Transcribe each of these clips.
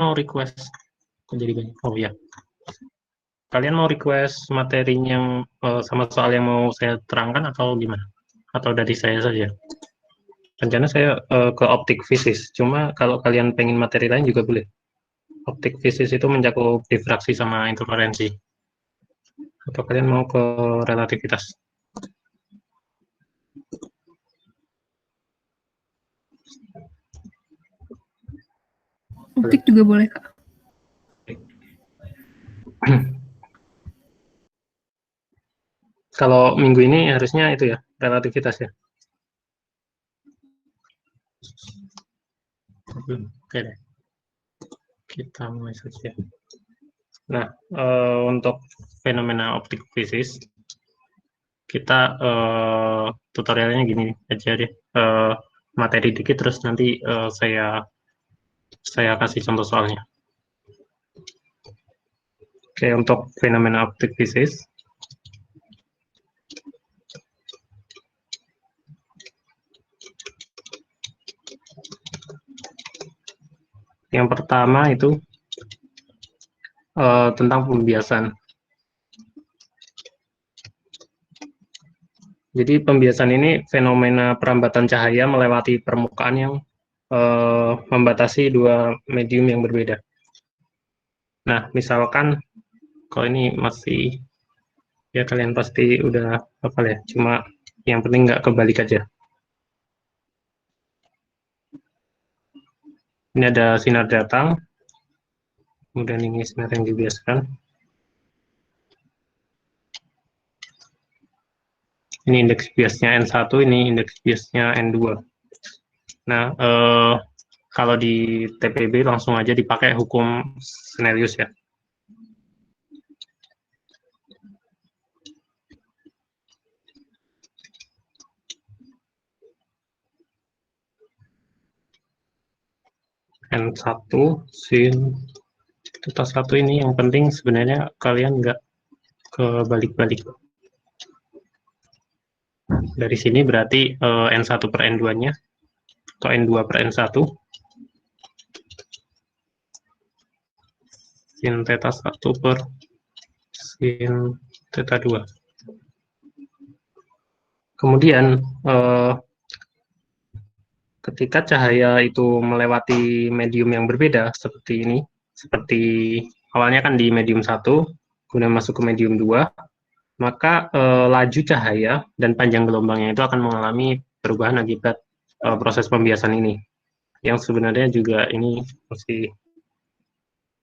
mau request, kok jadi banyak? Oh ya, kalian mau request materi yang sama soal yang mau saya terangkan atau gimana? Atau dari saya saja? Rencana saya ke optik fisis, cuma kalau kalian pengen materi lain juga boleh. Optik fisis itu mencakup difraksi sama interferensi. Atau kalian mau ke relativitas? Optik juga boleh, Kak. Kalau minggu ini harusnya itu ya, relativitas ya. Oke deh. Kita mulai saja. Nah, untuk fenomena optik fisis, kita tutorialnya gini aja deh. Materi dikit, terus nanti saya kasih contoh soalnya. Oke, untuk fenomena optik fisis, yang pertama itu tentang pembiasan. Jadi pembiasan ini fenomena perambatan cahaya melewati permukaan yang membatasi dua medium yang berbeda. Nah, misalkan kalau ini masih, ya kalian pasti udah hafal ya, cuma yang penting nggak kebalik aja. Ini ada sinar datang, kemudian ini sinar yang dibiaskan. Ini indeks biasnya N1, ini indeks biasnya N2. Nah, kalau di TPB langsung aja dipakai hukum Snellius ya. N1 sin theta 1 ini yang penting sebenarnya kalian nggak kebalik-balik. Dari sini berarti N1 per N2-nya atau N2 per N1 sin theta 1 per sin theta 2. Kemudian ketika cahaya itu melewati medium yang berbeda seperti ini, seperti awalnya kan di medium 1, kemudian masuk ke medium 2, maka laju cahaya dan panjang gelombangnya itu akan mengalami perubahan akibat proses pembiasan ini. Yang sebenarnya juga ini masih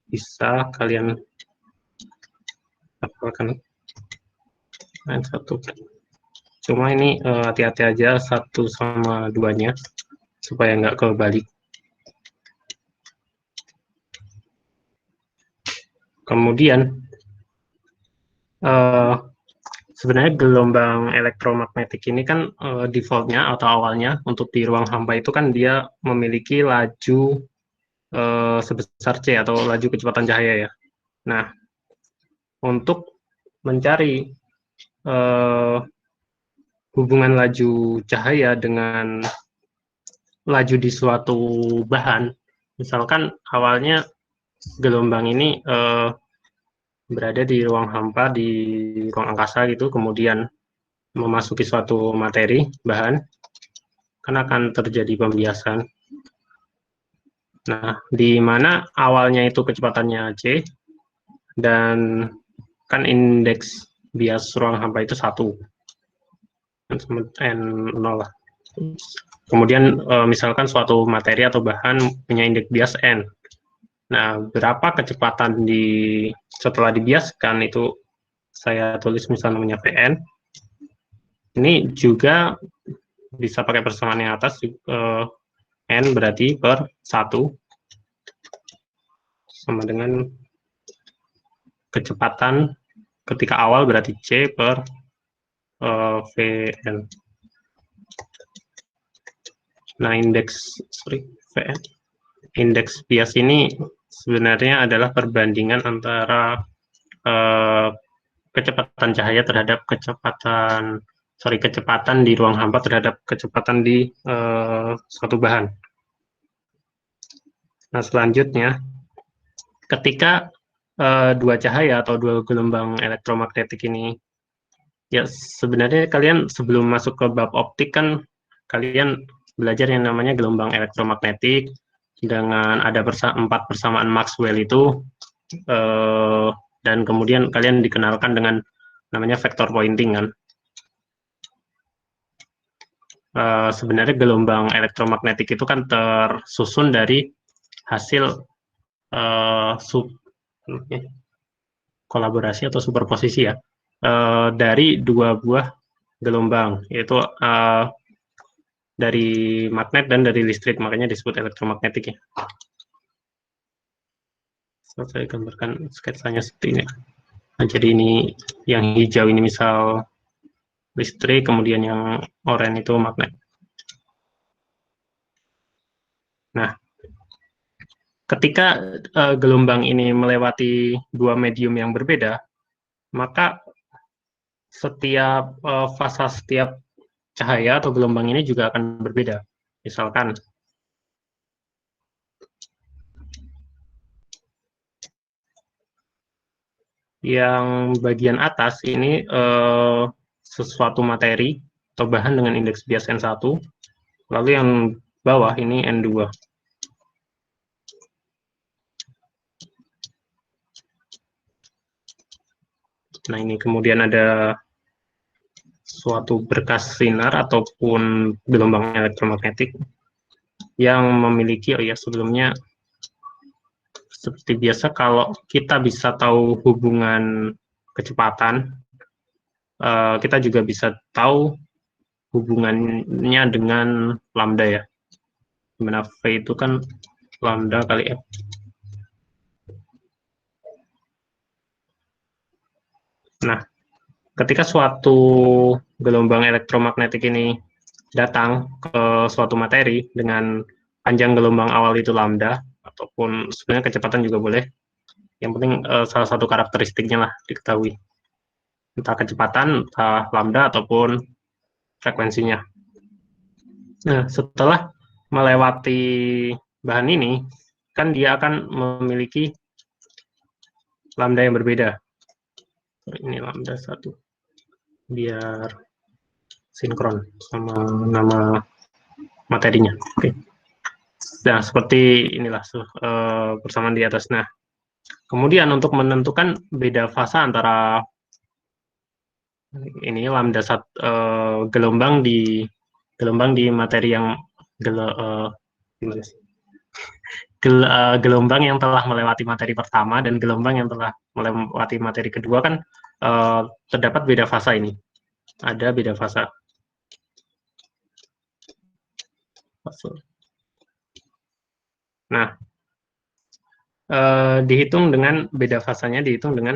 bisa kalian hafalkan. Satu. Cuma ini hati-hati aja 1 sama 2-nya supaya nggak kebalik. Kemudian sebenarnya gelombang elektromagnetik ini kan defaultnya atau awalnya untuk di ruang hampa itu kan dia memiliki laju sebesar C atau laju kecepatan cahaya ya. Nah, untuk mencari hubungan laju cahaya dengan laju di suatu bahan, misalkan awalnya gelombang ini berada di ruang hampa, di ruang angkasa gitu, kemudian memasuki suatu materi, bahan, kan akan terjadi pembiasan. Nah, di mana awalnya itu kecepatannya C, dan kan indeks bias ruang hampa itu 1, N0 lah. Kemudian misalkan suatu materi atau bahan punya indeks bias N. Nah, berapa kecepatan setelah dibiaskan itu saya tulis misalnya namanya Vn. Ini juga bisa pakai persamaan yang atas, N berarti per 1 sama dengan kecepatan ketika awal berarti C per Vn. Nah, Vn. Indeks bias ini sebenarnya adalah perbandingan antara kecepatan cahaya terhadap kecepatan di ruang hampa terhadap kecepatan di suatu bahan. Nah, selanjutnya ketika dua cahaya atau dua gelombang elektromagnetik ini, ya sebenarnya kalian sebelum masuk ke bab optik kan kalian belajar yang namanya gelombang elektromagnetik dengan ada 4 persamaan Maxwell itu, dan kemudian kalian dikenalkan dengan namanya vector pointing kan. Sebenarnya gelombang elektromagnetik itu kan tersusun dari hasil kolaborasi atau superposisi ya, dari dua buah gelombang, yaitu dari magnet dan dari listrik, makanya disebut elektromagnetik ya. Saya gambarkan sketsanya seperti ini. Nah, jadi ini yang hijau ini misal listrik, kemudian yang oranye itu magnet. Nah, ketika gelombang ini melewati dua medium yang berbeda, maka setiap fasa setiap cahaya atau gelombang ini juga akan berbeda. Misalkan yang bagian atas ini sesuatu materi atau bahan dengan indeks bias N1, lalu yang bawah ini N2. Nah, ini kemudian ada suatu berkas sinar ataupun gelombang elektromagnetik yang memiliki, oh ya sebelumnya seperti biasa kalau kita bisa tahu hubungan kecepatan, kita juga bisa tahu hubungannya dengan lambda ya. Dimana V itu kan lambda kali F. Nah, ketika suatu gelombang elektromagnetik ini datang ke suatu materi dengan panjang gelombang awal itu lambda, ataupun sebenarnya kecepatan juga boleh, yang penting salah satu karakteristiknya lah diketahui, entah kecepatan, entah lambda, ataupun frekuensinya. Nah, setelah melewati bahan ini, kan dia akan memiliki lambda yang berbeda. Ini lambda 1, biar sinkron sama nama materinya. Oke. Nah, seperti inilah persamaan di atas. Nah, kemudian untuk menentukan beda fasa antara ini lambda gelombang di materi yang gelombang yang telah melewati materi pertama dan gelombang yang telah melewati materi kedua kan terdapat beda fasa ini. Ada beda fasa. Nah, dihitung dengan beda fasanya dihitung dengan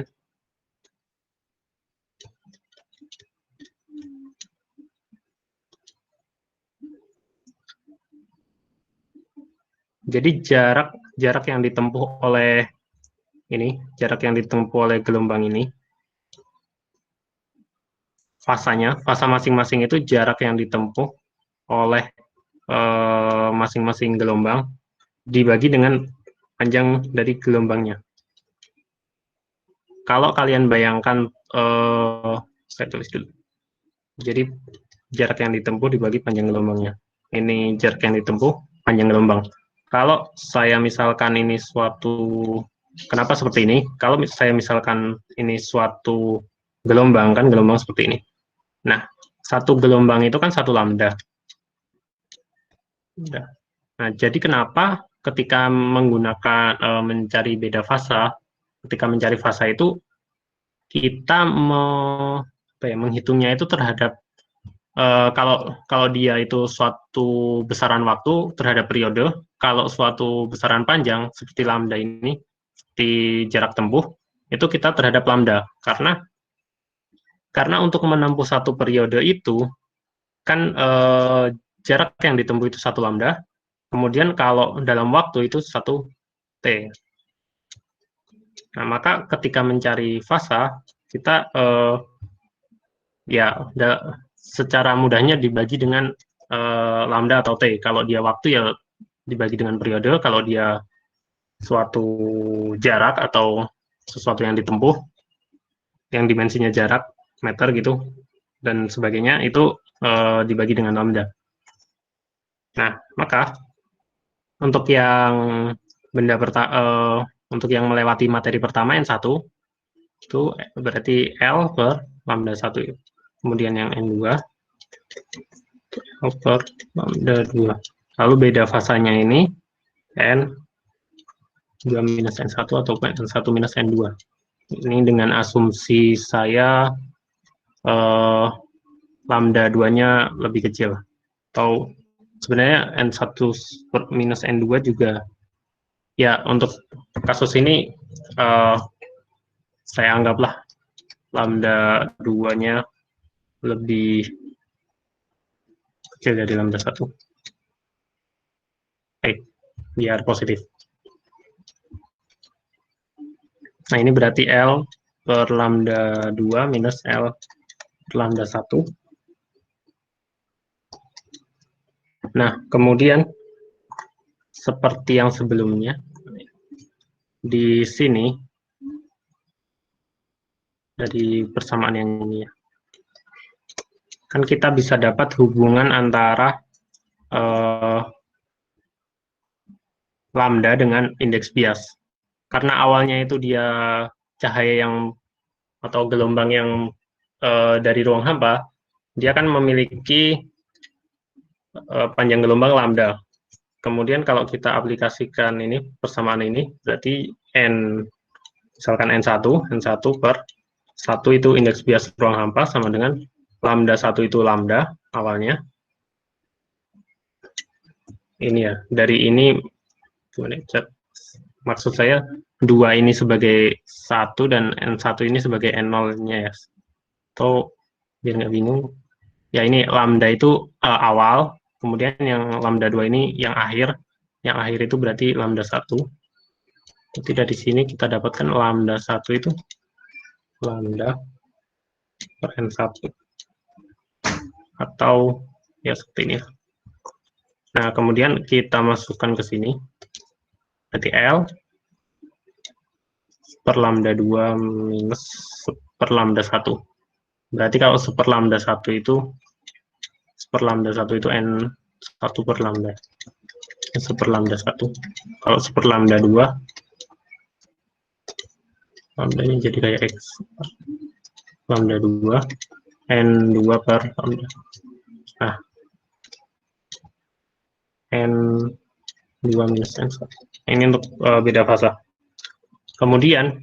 jadi jarak yang ditempuh oleh jarak yang ditempuh oleh gelombang ini, fasa masing-masing itu jarak yang ditempuh oleh masing-masing gelombang dibagi dengan panjang dari gelombangnya. Kalau kalian bayangkan, saya tulis dulu. Jadi jarak yang ditempuh dibagi panjang gelombangnya. Ini jarak yang ditempuh panjang gelombang. Kalau saya misalkan ini kenapa seperti ini? Kalau saya misalkan ini suatu gelombang, kan gelombang seperti ini. Nah, satu gelombang itu kan satu lambda. Nah, jadi kenapa ketika menggunakan mencari beda fasa, ketika mencari fasa itu kita menghitungnya itu terhadap kalau dia itu suatu besaran waktu terhadap periode, kalau suatu besaran panjang seperti lambda ini di jarak tempuh itu kita terhadap lambda, karena untuk menempuh satu periode itu kan jarak yang ditempuh itu satu lambda, kemudian kalau dalam waktu itu satu t. Nah, maka ketika mencari fasa kita ya secara mudahnya dibagi dengan lambda atau t. Kalau dia waktu ya dibagi dengan periode, kalau dia suatu jarak atau sesuatu yang ditempuh, yang dimensinya jarak, meter gitu, dan sebagainya, itu dibagi dengan lambda. Nah, maka untuk yang untuk yang melewati materi pertama N1 itu berarti L per lambda 1. Kemudian yang N2 L per lambda 2. Lalu beda fasanya ini N2 minus N1 atau N1 minus N2. Ini dengan asumsi saya lambda 2-nya lebih kecil. Atau sebenarnya N1 minus N2 juga, ya untuk kasus ini saya anggaplah lambda 2-nya lebih kecil dari lambda 1. Biar positif. Nah, ini berarti L per lambda 2 minus L per lambda 1. Nah, kemudian seperti yang sebelumnya, di sini, dari persamaan yang ini ya, kan kita bisa dapat hubungan antara lambda dengan indeks bias. Karena awalnya itu dia cahaya yang atau gelombang yang dari ruang hampa, dia kan memiliki panjang gelombang lambda. Kemudian kalau kita aplikasikan ini persamaan ini, berarti misalkan N1 per 1 itu indeks bias ruang hampa sama dengan lambda 1 itu lambda awalnya. Ini ya, dari ini maksud saya 2 ini sebagai 1 dan N1 ini sebagai N0-nya ya. Atau biar nggak bingung, ya ini lambda itu awal, kemudian yang lambda 2 ini yang akhir itu berarti lambda 1. Jadi dari sini kita dapatkan lambda 1 itu lambda per N1. Atau ya seperti ini. Nah, kemudian kita masukkan ke sini. Berarti L per lambda 2 minus per lambda 1. Berarti kalau per lambda 1 itu N1 per lambda. Per lambda 1. Kalau per lambda 2, lambdanya jadi kayak X. Lambda 2, N2 per lambda. Nah, N2 minus N1. Ini untuk beda fasa. Kemudian,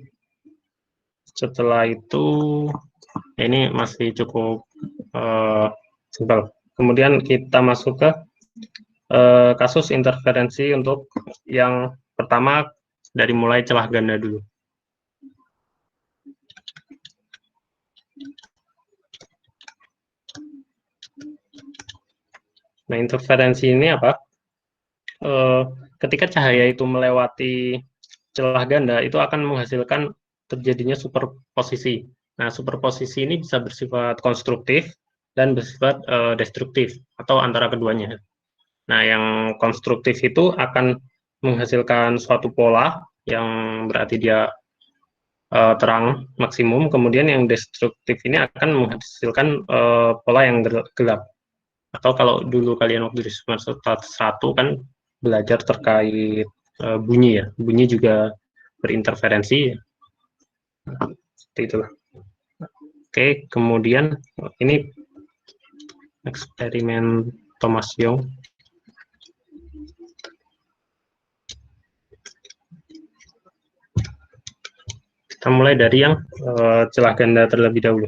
setelah itu, ini masih cukup simpel. Kemudian kita masuk ke kasus interferensi untuk yang pertama dari mulai celah ganda dulu. Nah, interferensi ini apa? Ketika cahaya itu melewati celah ganda, itu akan menghasilkan terjadinya superposisi. Nah, superposisi ini bisa bersifat konstruktif dan bersifat destruktif, atau antara keduanya. Nah, yang konstruktif itu akan menghasilkan suatu pola yang berarti dia terang maksimum, kemudian yang destruktif ini akan menghasilkan pola yang gelap. Atau kalau dulu kalian waktu di semester 1 kan belajar terkait bunyi ya, bunyi juga berinterferensi. Seperti itulah. Oke, kemudian ini eksperimen Thomas Young. Kita mulai dari yang celah ganda terlebih dahulu.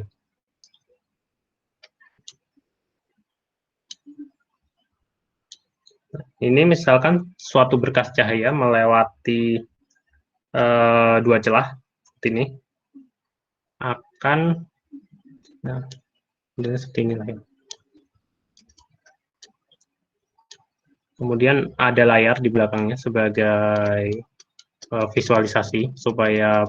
Ini misalkan suatu berkas cahaya melewati dua celah seperti ini, akan seperti ini lah ya. Kemudian ada layar di belakangnya sebagai visualisasi supaya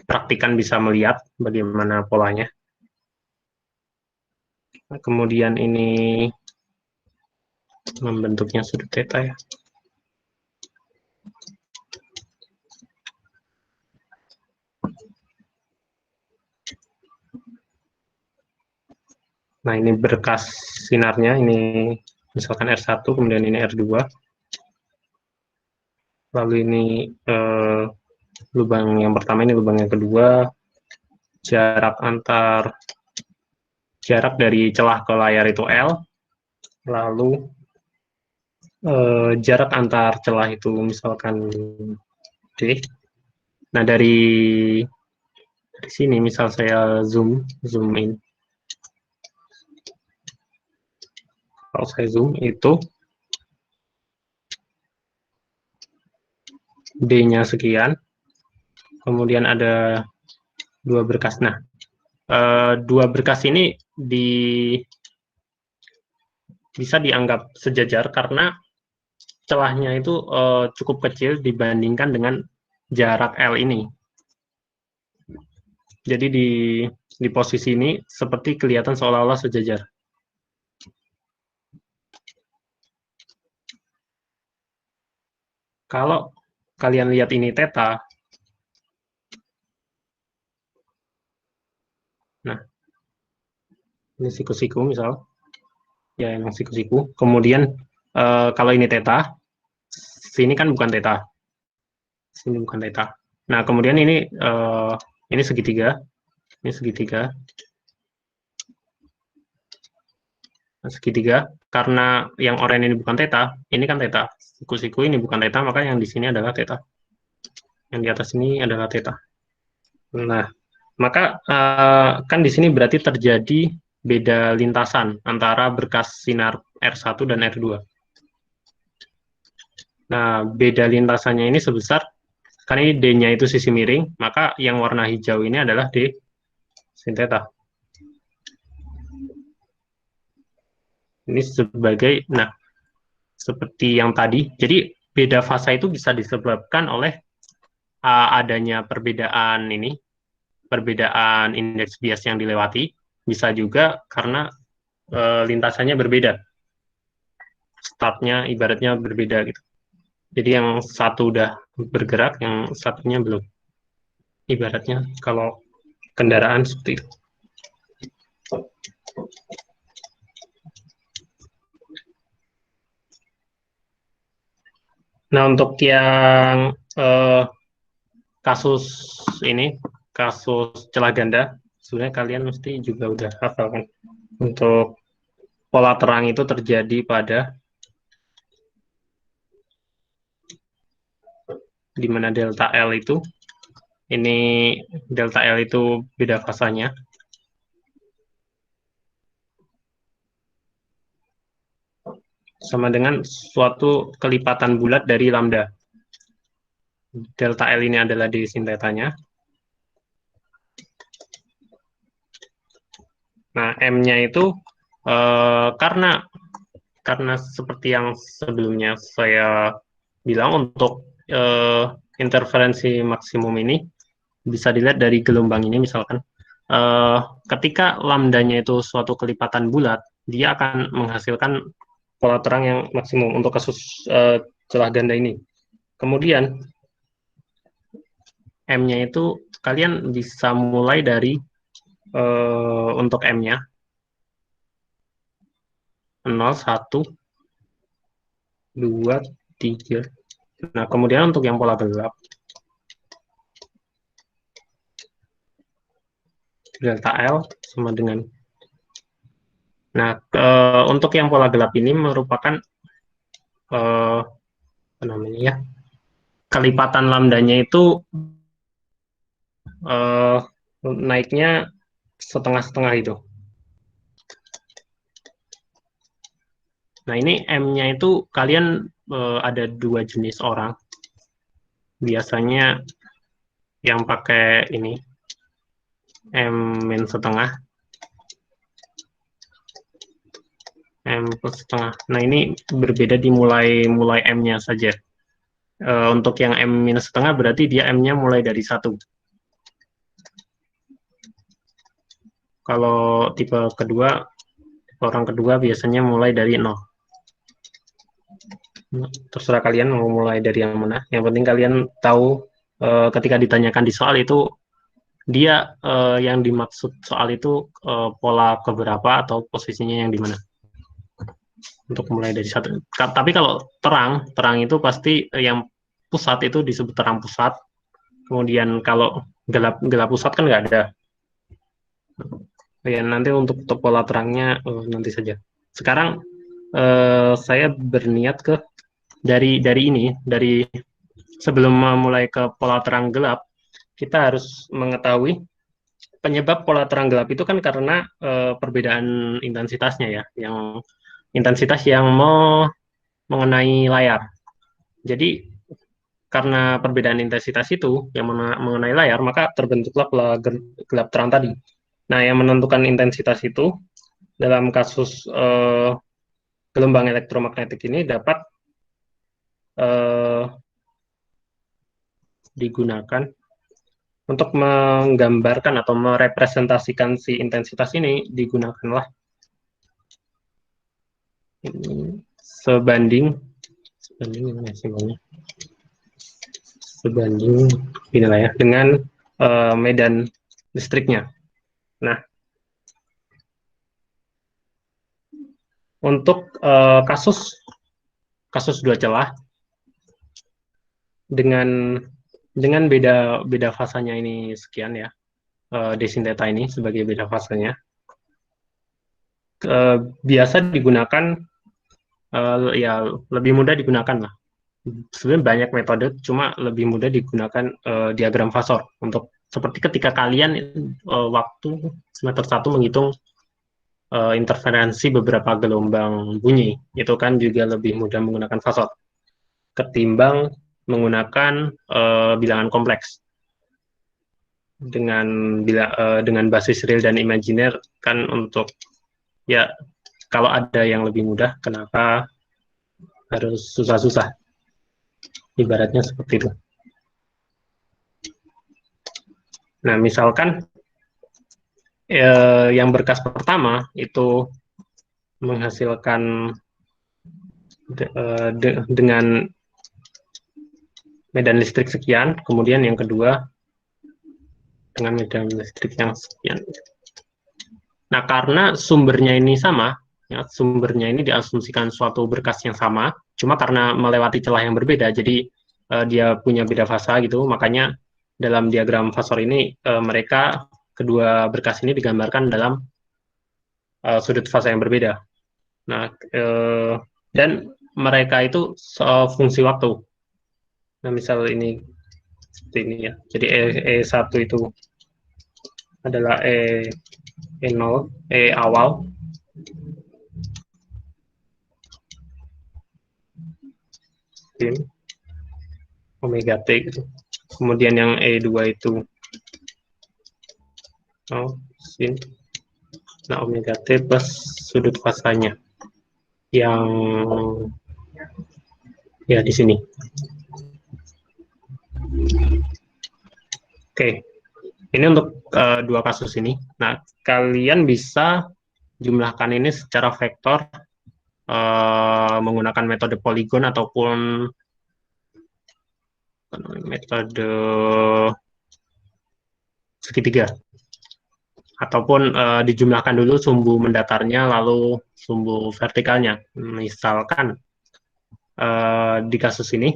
praktikan bisa melihat bagaimana polanya. Kemudian ini membentuknya sudut theta ya. Nah, ini berkas sinarnya, ini misalkan R1, kemudian ini R2, lalu ini lubang yang pertama, ini lubang yang kedua, jarak dari celah ke layar itu L, lalu jarak antar celah itu misalkan D. Nah, dari sini misal saya zoom in, kalau saya zoom itu D-nya sekian, kemudian ada dua berkas. Nah, dua berkas ini bisa dianggap sejajar karena celahnya itu cukup kecil dibandingkan dengan jarak L ini. Jadi di posisi ini seperti kelihatan seolah-olah sejajar. Kalau kalian lihat ini theta, nah ini siku-siku misal, ya emang siku-siku. Kemudian kalau ini theta, sini kan bukan theta, sini bukan theta. Nah kemudian ini segitiga, ini segitiga, segitiga. Karena yang oranye ini bukan theta, ini kan theta. Siku-siku ini bukan theta, maka yang di sini adalah theta. Yang di atas ini adalah theta. Nah, maka kan di sini berarti terjadi beda lintasan antara berkas sinar R1 dan R2. Nah, beda lintasannya ini sebesar, kan ini D-nya itu sisi miring, maka yang warna hijau ini adalah D sin theta. Ini sebagai, nah, seperti yang tadi, jadi beda fasa itu bisa disebabkan oleh adanya perbedaan indeks bias yang dilewati, bisa juga karena lintasannya berbeda, startnya ibaratnya berbeda gitu. Jadi yang satu udah bergerak, yang satunya belum. Ibaratnya kalau kendaraan seperti itu. Nah, untuk yang kasus celah ganda, sebenarnya kalian mesti juga udah hafal kan. Untuk pola terang itu terjadi pada di mana delta L itu, ini delta L itu beda fasanya. Sama dengan suatu kelipatan bulat dari lambda. Delta L ini adalah di sin theta-nya. Nah, M-nya itu karena seperti yang sebelumnya saya bilang, untuk interferensi maksimum ini bisa dilihat dari gelombang ini misalkan. Ketika lambdanya itu suatu kelipatan bulat, dia akan menghasilkan pola terang yang maksimum untuk kasus celah ganda ini. Kemudian M-nya itu kalian bisa mulai dari untuk M-nya 0, 1, 2, 3. Nah, kemudian untuk yang pola gelap, delta L sama dengan. Nah, untuk yang pola gelap ini merupakan apa namanya ya, kelipatan lambdanya itu naiknya setengah-setengah itu. Nah, ini M-nya itu kalian ada dua jenis orang. Biasanya yang pakai ini M- setengah, M plus setengah. Nah, ini berbeda di mulai M-nya saja. Untuk yang M minus setengah berarti dia M-nya mulai dari 1. Kalau tipe kedua, orang kedua biasanya mulai dari 0. Terserah kalian mau mulai dari yang mana. Yang penting kalian tahu ketika ditanyakan di soal itu dia yang dimaksud soal itu pola keberapa atau posisinya yang di mana untuk mulai dari satu. Tapi kalau terang itu pasti yang pusat itu disebut terang pusat. Kemudian kalau gelap pusat kan nggak ada. Ya nanti untuk pola terangnya nanti saja. Sekarang saya berniat ke dari sebelum memulai ke pola terang gelap, kita harus mengetahui penyebab pola terang gelap itu kan karena perbedaan intensitasnya ya, yang intensitas yang mau mengenai layar. Jadi karena perbedaan intensitas itu yang mengenai layar, maka terbentuklah pola gelap terang tadi. Nah, yang menentukan intensitas itu dalam kasus gelombang elektromagnetik ini dapat eh, digunakan untuk menggambarkan atau merepresentasikan si intensitas ini digunakanlah ini sebanding gimana simbolnya sebanding inilah ya dengan medan listriknya. Nah, untuk kasus dua celah dengan beda fasanya ini sekian ya, desin theta ini sebagai beda fasanya biasa digunakan ya lebih mudah digunakan lah. Sebenarnya banyak metode, cuma lebih mudah digunakan diagram fasor untuk seperti ketika kalian waktu semester 1 menghitung interferensi beberapa gelombang bunyi, itu kan juga lebih mudah menggunakan fasor ketimbang menggunakan bilangan kompleks dengan basis real dan imajiner kan untuk ya kalau ada yang lebih mudah kenapa harus susah-susah, ibaratnya seperti itu. Nah, misalkan yang berkas pertama itu menghasilkan dengan medan listrik sekian, kemudian yang kedua dengan medan listrik yang sekian. Nah, karena sumbernya ini sama, ya, sumbernya ini diasumsikan suatu berkas yang sama, cuma karena melewati celah yang berbeda, jadi dia punya beda fasa gitu, makanya dalam diagram fasor ini mereka kedua berkas ini digambarkan dalam sudut fasa yang berbeda. Nah, dan mereka itu fungsi waktu. Nah, misal ini seperti ini ya. Jadi E1 itu adalah E0, E awal. Ini, omega T gitu. Kemudian yang E2 itu sin. Nah, omega T plus sudut fasanya yang ya di sini. Oke, ini untuk dua kasus ini. Nah, kalian bisa jumlahkan ini secara vektor menggunakan metode poligon ataupun metode segitiga. Ataupun dijumlahkan dulu sumbu mendatarnya lalu sumbu vertikalnya. Misalkan di kasus ini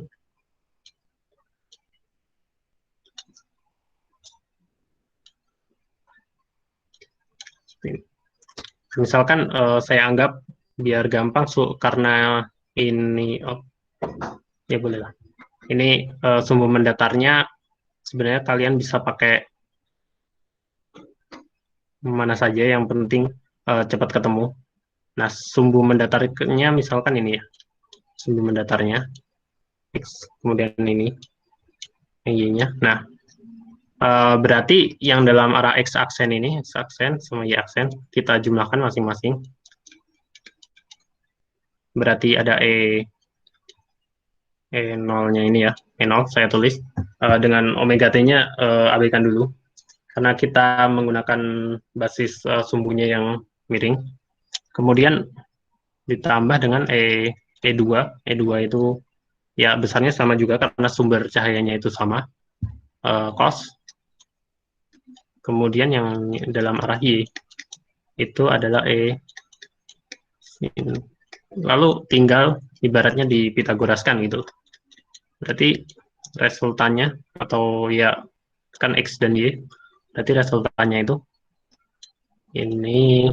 misalkan saya anggap biar gampang karena ini ya boleh lah. Ini sumbu mendatarnya sebenarnya kalian bisa pakai mana saja yang penting cepat ketemu. Nah, sumbu mendatarnya misalkan ini ya. Sumbu mendatarnya X, kemudian ini Y-nya. Nah, berarti yang dalam arah X aksen ini, X aksen sama Y aksen, kita jumlahkan masing-masing. Berarti ada E0-nya ini ya, E0 saya tulis. Dengan omega T-nya abaikan dulu. Karena kita menggunakan basis sumbunya yang miring. Kemudian ditambah dengan E2. E2 itu ya besarnya sama juga karena sumber cahayanya itu sama. Cos kemudian yang dalam arah Y itu adalah E. Lalu tinggal ibaratnya dipitagoraskan gitu. Berarti resultannya atau ya kan X dan Y, berarti resultannya itu ini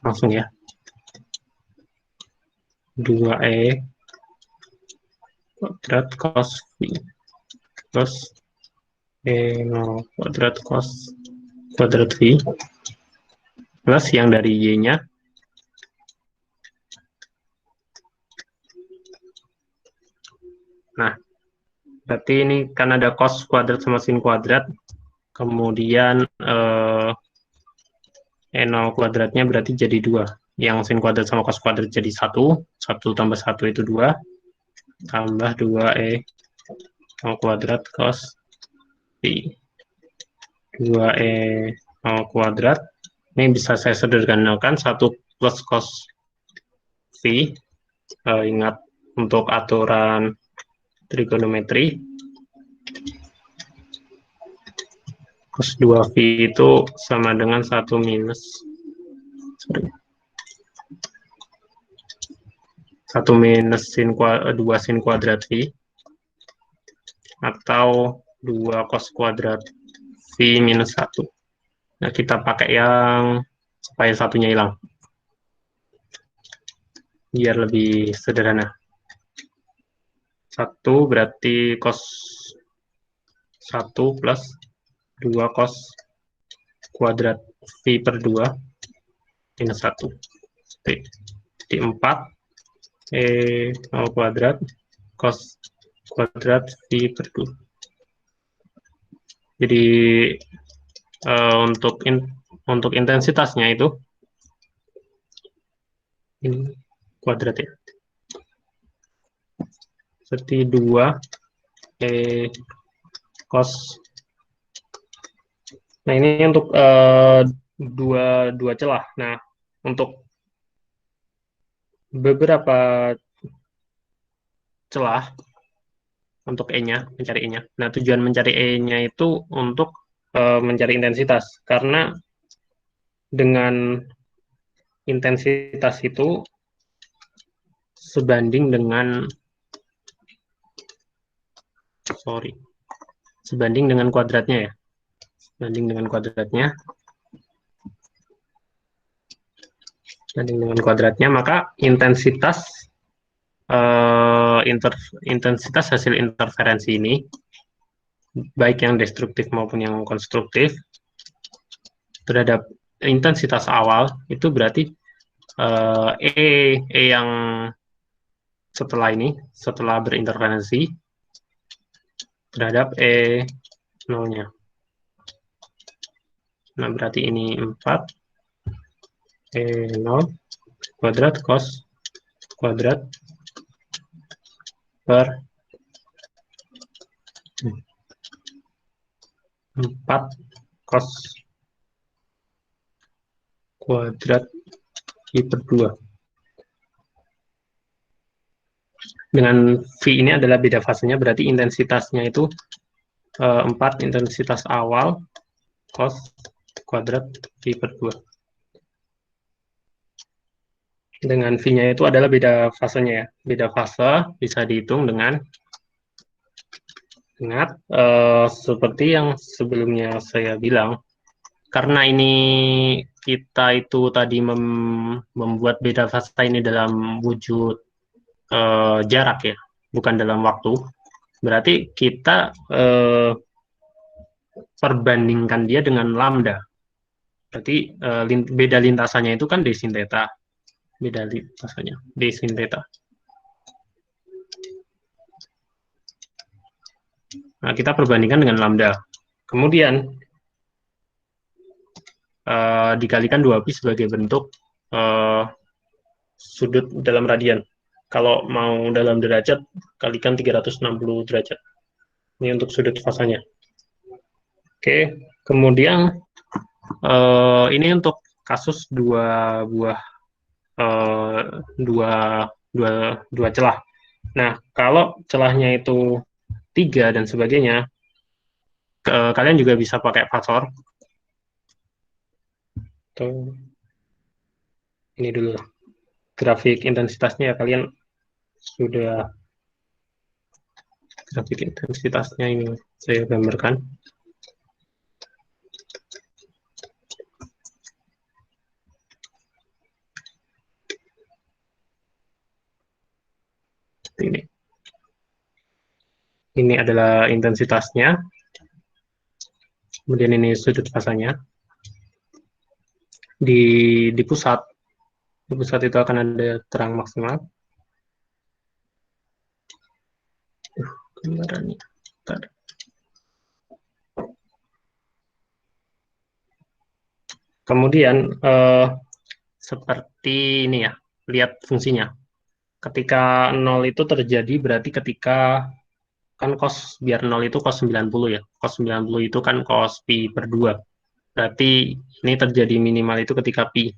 langsung ya 2E kuadrat cos V plus E0 kuadrat cos kuadrat V plus yang dari Y-nya. Nah, berarti ini kan ada cos kuadrat sama sin kuadrat, kemudian E0 kuadratnya berarti jadi 2. Yang sin kuadrat sama cos kuadrat jadi 1. 1 tambah 1 itu 2. Tambah 2E 0 kuadrat cos V. 2E 0 kuadrat. Ini bisa saya sederhanakan 1 plus cos V. Ingat untuk aturan trigonometri. Cos 2V itu sama dengan 1 minus 1 minus sin 2 sin kuadrat V atau 2 cos kuadrat V minus 1. Nah, kita pakai yang supaya satunya hilang biar lebih sederhana. 1 berarti cos 1 plus 2 cos kuadrat V per 2 minus 1. Jadi 4 E0 kuadrat cos kuadrat V per 2. Jadi untuk intensitasnya itu ini kuadrat ya. Seperti 2 cos. Nah, ini untuk dua celah. Nah, untuk beberapa celah untuk E-nya, mencari E-nya. Nah, tujuan mencari E-nya itu untuk mencari intensitas. Karena dengan intensitas itu sebanding dengan kuadratnya ya. Sebanding dengan kuadratnya, maka intensitas hasil interferensi ini, baik yang destruktif maupun yang konstruktif, terhadap intensitas awal, itu berarti E yang setelah berinterferensi, terhadap E0-nya. Nah, berarti ini 4 E0 kuadrat cos kuadrat per 4 cos kuadrat V per 2. Dengan V ini adalah beda fasenya, berarti intensitasnya itu 4 intensitas awal cos kuadrat V per 2. Dengan V-nya itu adalah beda fasenya ya. Beda fase bisa dihitung dengan ingat seperti yang sebelumnya saya bilang, karena ini kita itu tadi membuat beda fase ini dalam wujud jarak ya, bukan dalam waktu. Berarti kita perbandingkan dia dengan lambda. Berarti beda lintasannya itu kan d sin theta. Beda lintasannya d sin theta. Nah, kita perbandingkan dengan lambda. Kemudian dikalikan 2pi sebagai bentuk sudut dalam radian. Kalau mau dalam derajat, kalikan 360 derajat. Ini untuk sudut fasanya. Oke, kemudian ini untuk kasus dua celah. Nah, kalau celahnya itu 3 dan sebagainya, kalian juga bisa pakai faktor. Atau ini dulu lah. Grafik intensitasnya ya, kalian sudah grafik intensitasnya ini saya gambarkan. Ini. Ini adalah intensitasnya. Kemudian ini sudut fasanya. Di pusat itu akan ada terang maksimal. Gambarannya. Bentar. Kemudian seperti ini ya, lihat fungsinya. Ketika 0 itu terjadi berarti ketika kan cos biar 0 itu cos 90 ya. Cos 90 itu kan cos pi per 2. Berarti ini terjadi minimal itu ketika pi.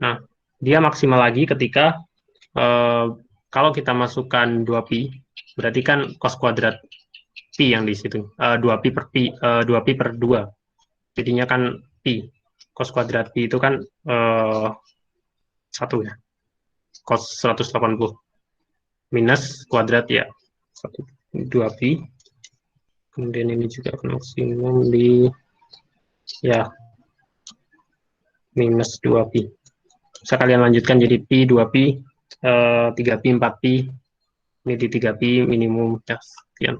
Nah, dia maksimal lagi ketika kalau kita masukkan 2pi, berarti kan cos kuadrat pi yang di situ. 2pi per pi, 2pi per 2. Jadinya kan pi. Cos kuadrat pi itu kan 1 ya. Cos 180 minus kuadrat ya 2pi. Kemudian ini juga akan maksimum di ya minus 2pi. Bisa kalian lanjutkan jadi pi, 2pi, 3pi, 4pi. Ini di 3pi minimum ya sekian.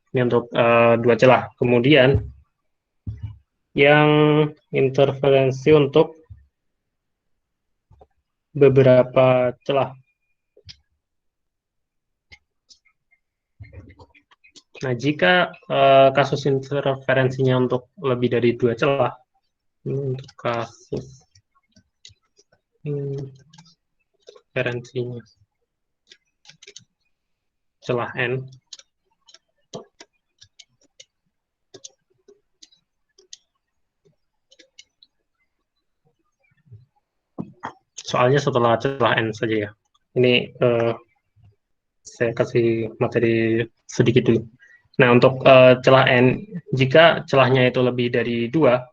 Ini untuk dua celah. Kemudian yang interferensi untuk beberapa celah. Nah, jika kasus interferensinya untuk lebih dari dua celah, ini untuk kasus interferensinya celah N, soalnya setelah celah N saja ya. Ini saya kasih materi sedikit dulu. Nah, untuk celah N, jika celahnya itu lebih dari 2,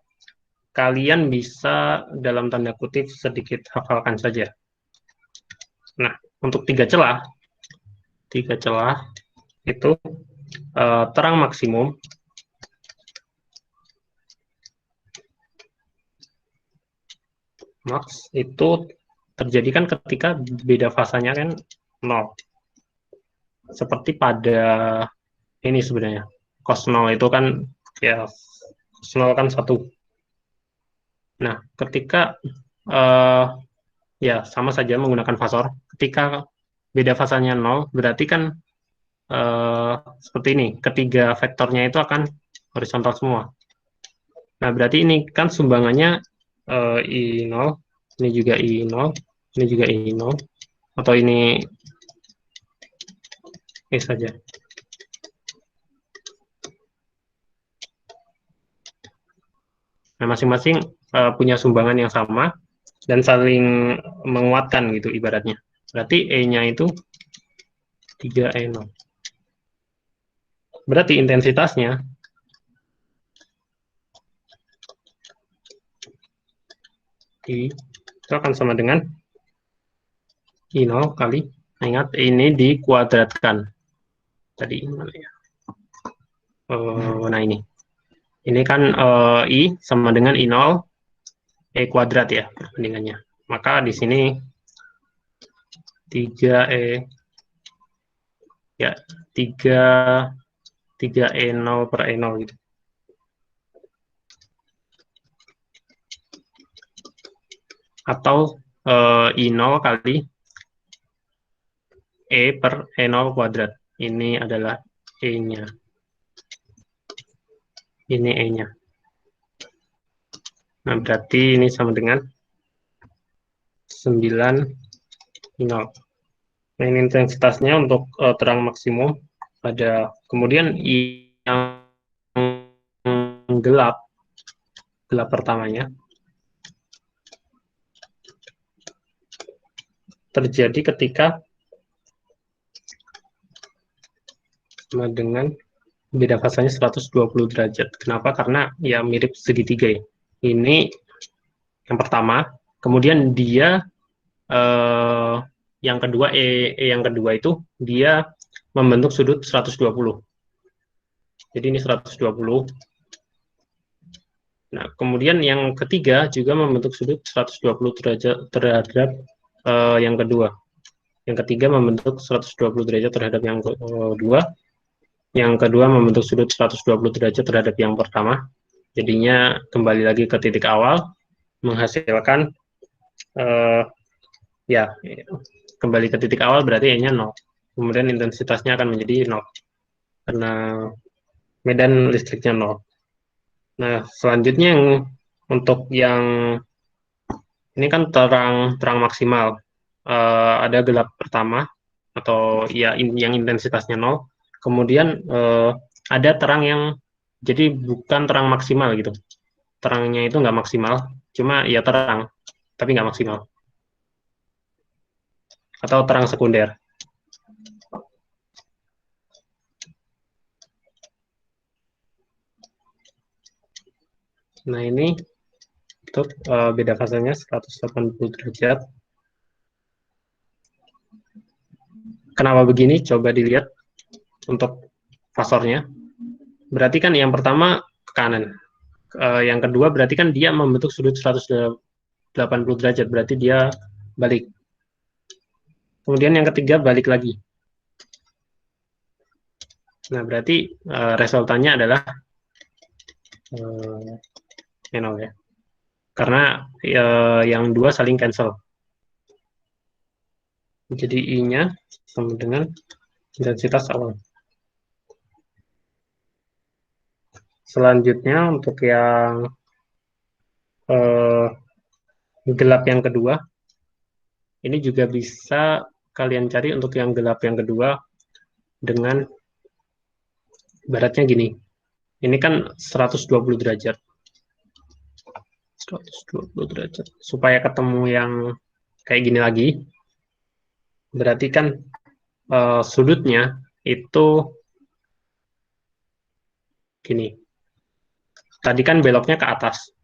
kalian bisa dalam tanda kutip sedikit hafalkan saja. Nah, untuk 3 celah itu terang maksimum max itu terjadi kan ketika beda fasanya kan 0. Seperti pada ini sebenarnya. Cos 0 itu kan ya cos 0 kan 1. Nah, ketika ya sama saja menggunakan fasor. Ketika beda fasanya 0, berarti kan seperti ini. Ketiga vektornya itu akan horizontal semua. Nah, berarti ini kan sumbangannya I0, ini juga I0, ini juga I0, atau ini saja. Nah, masing-masing punya sumbangan yang sama dan saling menguatkan gitu ibaratnya. Berarti E-nya itu 3E0. Berarti intensitasnya I itu akan sama dengan I0 kali, ingat ini dikuadratkan. Tadi mana ya? Nah ini kan I sama dengan I0 E kuadrat ya perbandingannya. Maka di sini 3E ya 3E0 per E0 gitu. Atau I0 kali E per E0 kuadrat. Ini adalah E-nya. Ini E-nya. Nah, berarti ini sama dengan 9 I0. Nah, ini intensitasnya untuk terang maksimum. Ada kemudian I yang gelap pertamanya terjadi ketika sama dengan beda fasanya 120 derajat. Kenapa? Karena ya mirip segitiga ya. Ini yang pertama, kemudian dia eh, yang kedua yang kedua itu dia membentuk sudut 120. Jadi ini 120. Nah, kemudian yang ketiga juga membentuk sudut 120 derajat terhadap yang kedua. Yang ketiga membentuk 120 derajat terhadap yang kedua. Yang kedua membentuk sudut 120 derajat terhadap yang pertama. Jadinya kembali lagi ke titik awal, menghasilkan eh, ya kembali ke titik awal berarti E-nya 0. Kemudian intensitasnya akan menjadi 0 karena medan listriknya 0. Nah, selanjutnya untuk yang ini kan terang terang maksimal. Ada gelap pertama atau ya yang intensitasnya 0. Kemudian ada terang yang jadi bukan terang maksimal gitu. Terangnya itu nggak maksimal, cuma ya terang, tapi nggak maksimal. Atau terang sekunder. Nah, ini untuk beda fasanya 180 derajat. Kenapa begini? Coba dilihat untuk fasornya. Berarti kan yang pertama ke kanan. Yang kedua berarti kan dia membentuk sudut 180 derajat, berarti dia balik. Kemudian yang ketiga balik lagi. Nah, berarti resultannya adalah ya. Karena yang dua saling cancel. Jadi I-nya sama dengan intensitas awal. Selanjutnya untuk yang eh, gelap yang kedua, ini juga bisa kalian cari untuk yang gelap yang kedua dengan baratnya gini. Ini kan 120 derajat. 120 derajat. Supaya ketemu yang kayak gini lagi, berarti kan sudutnya itu gini. Tadi kan beloknya ke atas.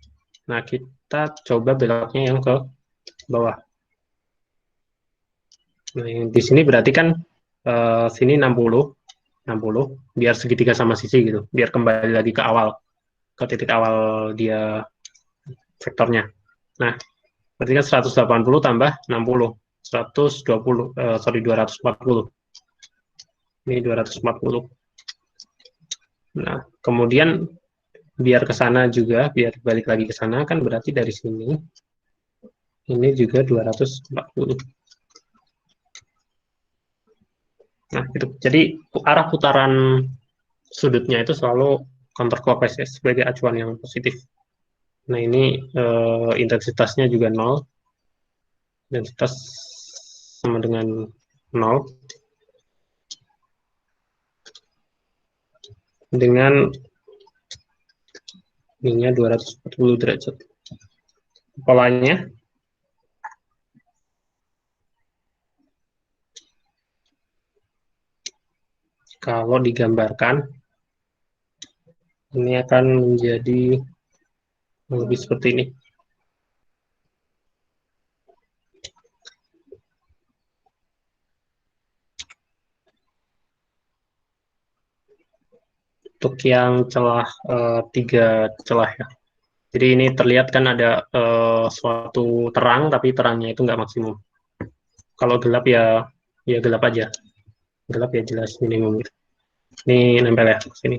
Nah, kita coba beloknya yang ke bawah. Nah, yang di sini berarti kan sini 60, 60, biar segitiga sama sisi gitu. Biar kembali lagi ke awal, ke titik awal dia vektornya. Nah, berarti kan 180 tambah 60. 120, sorry 240. Ini 240. Nah, kemudian biar ke sana juga, biar balik lagi ke sana kan berarti dari sini ini juga 240. Nah, itu. Jadi arah putaran sudutnya itu selalu counterclockwise ya, sebagai acuan yang positif. Nah, ini intensitasnya juga 0. Intensitas sama dengan 0. Dengan ininya 240 derajat. Polanya kalau digambarkan ini akan menjadi lebih seperti ini. Untuk yang celah 3 celah ya. Jadi ini terlihat kan ada suatu terang, tapi terangnya itu nggak maksimum. Kalau gelap ya ya gelap aja. Gelap ya jelas minimum gitu. Ini nempel ya sini.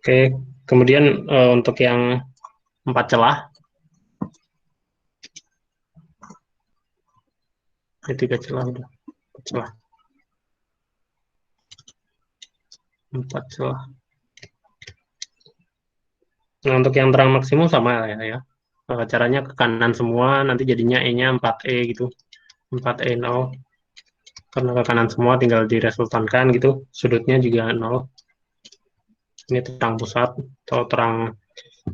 Oke, kemudian untuk yang 4 celah, ini 3 celah udah. 4 celah. 4 celah. Nah, untuk yang terang maksimum sama ya. Caranya ke kanan semua, nanti jadinya E-nya 4E gitu. 4E 0. Karena ke kanan semua tinggal diresultankan gitu. Sudutnya juga 0. Ini terang pusat atau terang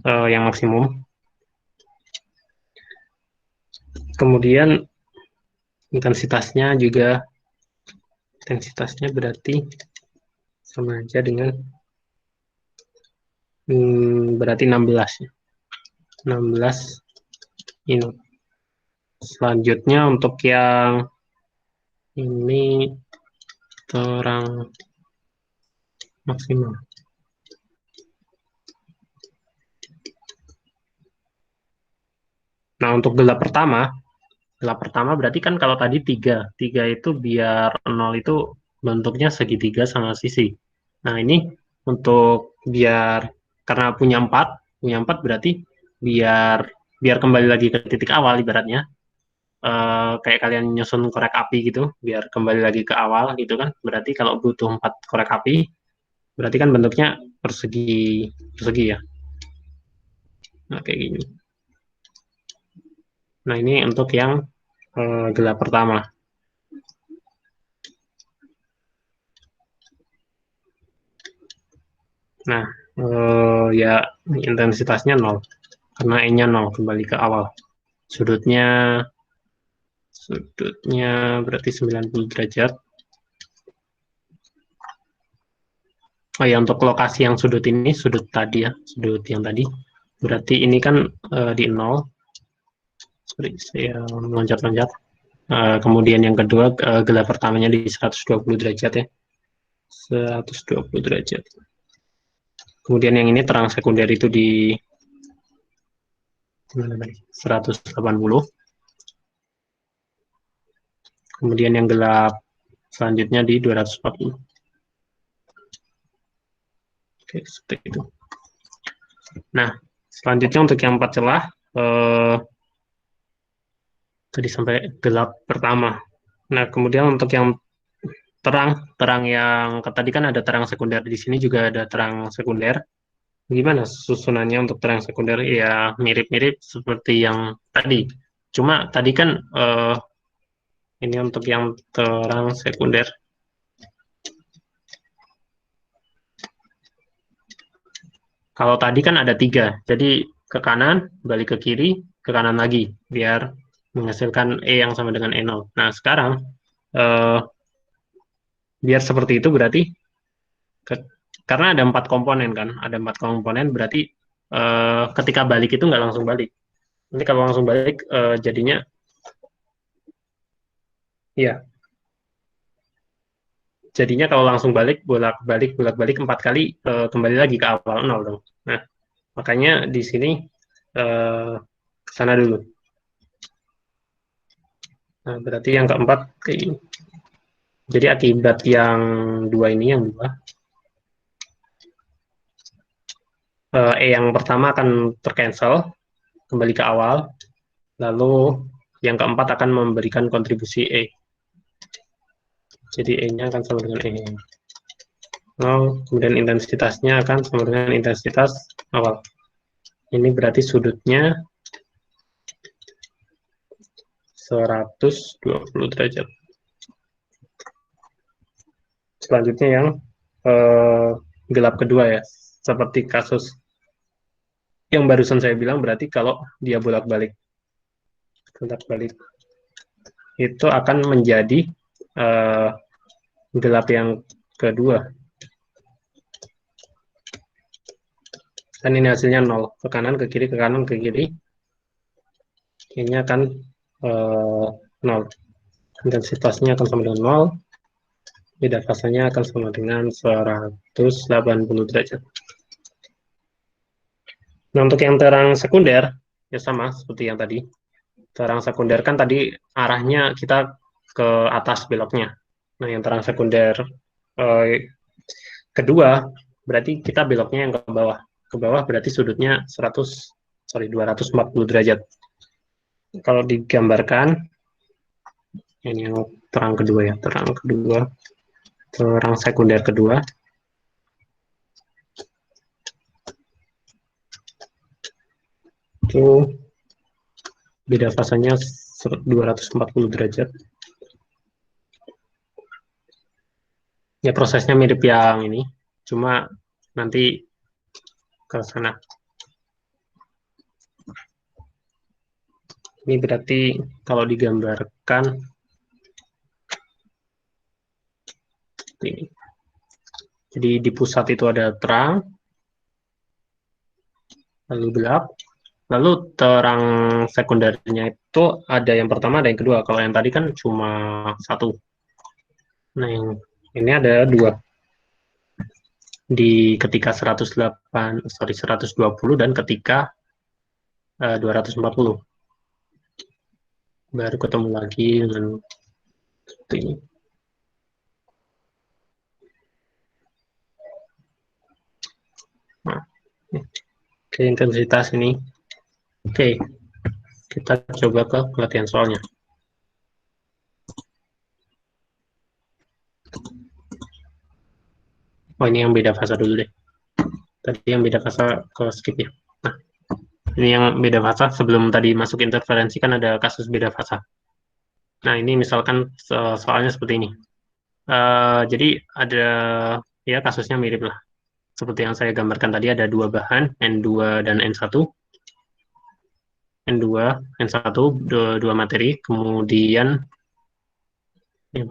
yang maksimum. Kemudian intensitasnya berarti sama aja dengan Berarti 16 ya. 16 ini. Selanjutnya untuk yang ini terang maksimal. Nah, untuk gelap pertama berarti kan kalau tadi 3 itu biar 0 itu bentuknya segitiga sama sisi. Nah, ini untuk biar karena punya empat berarti biar biar kembali lagi ke titik awal ibaratnya. Kayak kalian nyusun korek api gitu, biar kembali lagi ke awal gitu kan. Berarti kalau butuh 4 korek api, berarti kan bentuknya persegi persegi ya. Nah, kayak gini. Nah, ini untuk yang gelap pertama. Nah, ya intensitasnya 0 karena E-nya 0 kembali ke awal. Sudutnya sudutnya berarti 90 derajat. Oh ya, untuk lokasi yang sudut ini, sudut tadi ya, sudut yang tadi. Berarti ini kan di 0. Sorry, saya meloncat-loncat. Kemudian yang kedua, gelap pertamanya di 120 derajat ya. 120 derajat. Kemudian yang ini terang sekunder itu di 180. Kemudian yang gelap selanjutnya di 240. Oke, seperti itu. Nah, selanjutnya untuk yang 4 celah, tadi sampai gelap pertama. Nah, kemudian untuk yang terang yang tadi kan ada terang sekunder, di sini juga ada terang sekunder. Gimana susunannya untuk terang sekunder? Ya, mirip-mirip seperti yang tadi. Cuma tadi kan ini untuk yang terang sekunder. Kalau tadi kan ada 3, jadi ke kanan, balik ke kiri, ke kanan lagi, biar menghasilkan E yang sama dengan E0. Nah, sekarang eh, biar seperti itu berarti ke, karena ada 4 komponen kan, ada 4 komponen berarti ketika balik itu nggak langsung balik. Nanti kalau langsung balik jadinya ya, jadinya kalau langsung balik bolak-balik 4 kali kembali lagi ke awal 0 dong. Nah, makanya di sini ke sana dulu. Nah, berarti yang keempat kayak gini. Jadi akibat yang yang dua, yang pertama akan tercancel kembali ke awal, lalu yang keempat akan memberikan kontribusi E. Jadi E-nya akan sama dengan E. Kemudian intensitasnya akan sama dengan intensitas awal. Ini berarti sudutnya 120 derajat. Selanjutnya yang gelap kedua ya, seperti kasus yang barusan saya bilang, berarti kalau dia bolak-balik itu akan menjadi gelap yang kedua. Kan ini hasilnya 0, ke kanan, ke kiri, ke kanan, ke kiri. Ini akan 0. Intensitasnya akan sama dengan 0. Beda fasanya akan sama dengan 180 derajat. Nah, untuk yang terang sekunder, ya sama seperti yang tadi. Terang sekunder kan tadi arahnya kita ke atas beloknya. Nah, yang terang sekunder eh, kedua, berarti kita beloknya yang ke bawah. Ke bawah berarti sudutnya 240 derajat. Kalau digambarkan, ini yang terang kedua ya, terang sekunder kedua, itu beda fasanya 240 derajat. Ya prosesnya mirip yang ini, cuma nanti ke sana. Ini berarti kalau digambarkan ini. Jadi di pusat itu ada terang, lalu gelap, lalu terang sekundernya itu ada yang pertama, ada yang kedua. Kalau yang tadi kan cuma satu. Nah, yang ini ada dua. Di ketika 120 dan ketika 240. Baru ketemu lagi dengan seperti ini. Nah, oke, intensitas ini. Oke, kita coba ke pelatihan soalnya. Oh, ini yang beda fasa dulu deh. Tadi yang beda fasa ke skip ya. Nah, ini yang beda fasa sebelum tadi masuk interferensi kan ada kasus beda fasa. Nah, ini misalkan soalnya seperti ini. Jadi ada ya kasusnya mirip lah. Seperti yang saya gambarkan tadi ada dua bahan, N2 dan N1. N2, N1, dua materi, kemudian ya,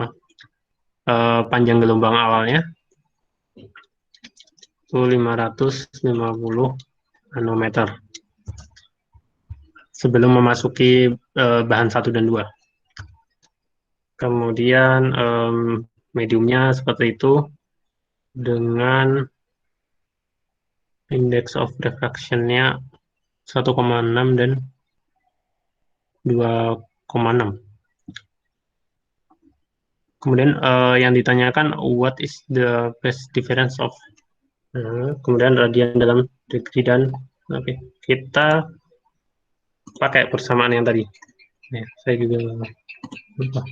panjang gelombang awalnya itu 550 nanometer sebelum memasuki bahan 1 dan 2. Kemudian mediumnya seperti itu dengan index of refraction-nya 1,6 dan 2,6. Kemudian yang ditanyakan what is the phase difference of kemudian radian dalam degree dan oke, kita pakai persamaan yang tadi. Ya, saya juga lupa.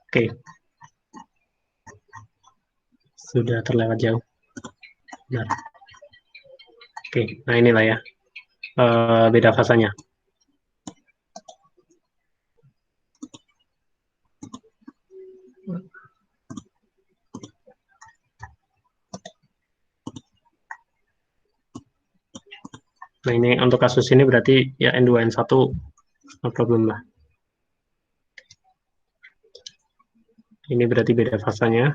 Oke, sudah terlewat jauh. Benar. Oke, nah inilah ya beda fasanya. Nah ini untuk kasus ini berarti ya N2, N1 no problem lah. Ini berarti beda fasanya.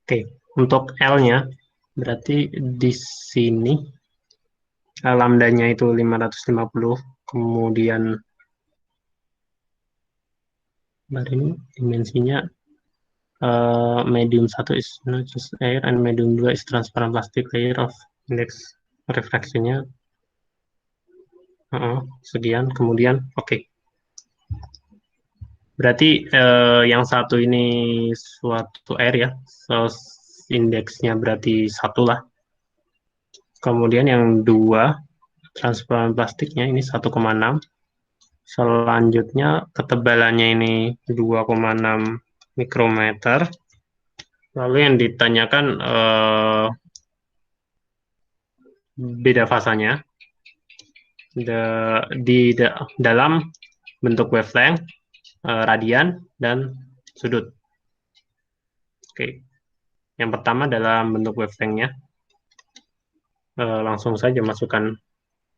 Oke, untuk L-nya berarti di sini lambdanya itu 550, kemudian ini dimensinya medium 1 is not just air and medium 2 is transparent plastic layer of index refraction-nya sekian, kemudian oke. Berarti yang satu ini suatu air ya, so indeksnya berarti 1 lah. Kemudian yang 2 transparan plastiknya ini 1,6. Selanjutnya ketebalannya ini 2,6 mikrometer. Lalu yang ditanyakan beda fasanya dalam bentuk wavelength, radian, dan sudut. Oke, yang pertama dalam bentuk wavelength-nya. Langsung saja masukkan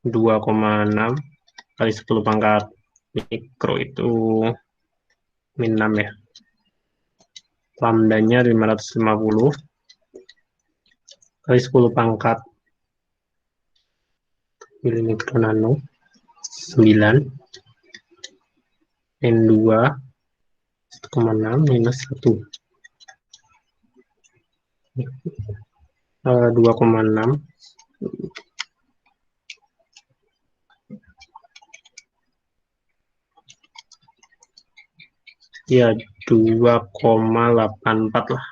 2,6 kali 10 pangkat mikro itu min 6 ya. Lambdanya 550 kali 10 pangkat milimeter nano 9 N2 1,6 minus 1 2,6 ya 2,84 lah.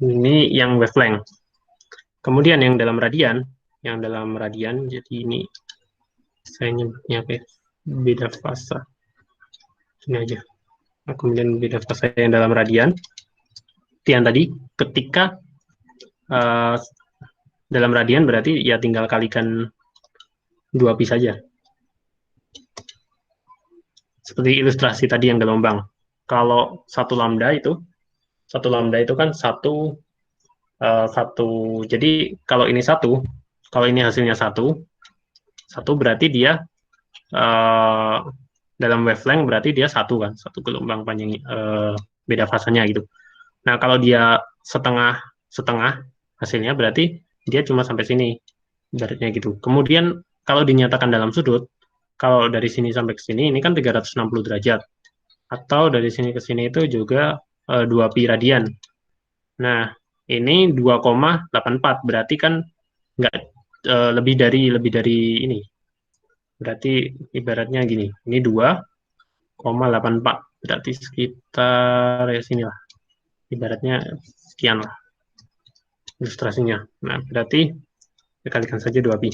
Ini yang wavelength. Kemudian yang dalam radian, jadi ini saya nyebutnya apa ya? Beda fasa. Ini aja. Nah, kemudian beda fasa yang dalam radian. Yang tadi ketika dalam radian berarti ya tinggal kalikan 2pi saja. Seperti ilustrasi tadi yang gelombang. Kalau satu lambda itu kan satu. Jadi kalau ini kalau ini hasilnya satu berarti dia dalam wavelength berarti dia satu kan, satu gelombang panjang beda fasanya gitu. Nah, kalau dia setengah hasilnya berarti dia cuma sampai sini, ibaratnya gitu. Kemudian kalau dinyatakan dalam sudut, kalau dari sini sampai ke sini ini kan 360 derajat. Atau dari sini ke sini itu juga 2pi radian. Nah, ini 2,84 berarti kan nggak lebih dari ini. Berarti ibaratnya gini, ini 2,84 berarti sekitar ya sini lah. Ibaratnya sekian lah ilustrasinya. Nah, berarti dikalikan saja 2pi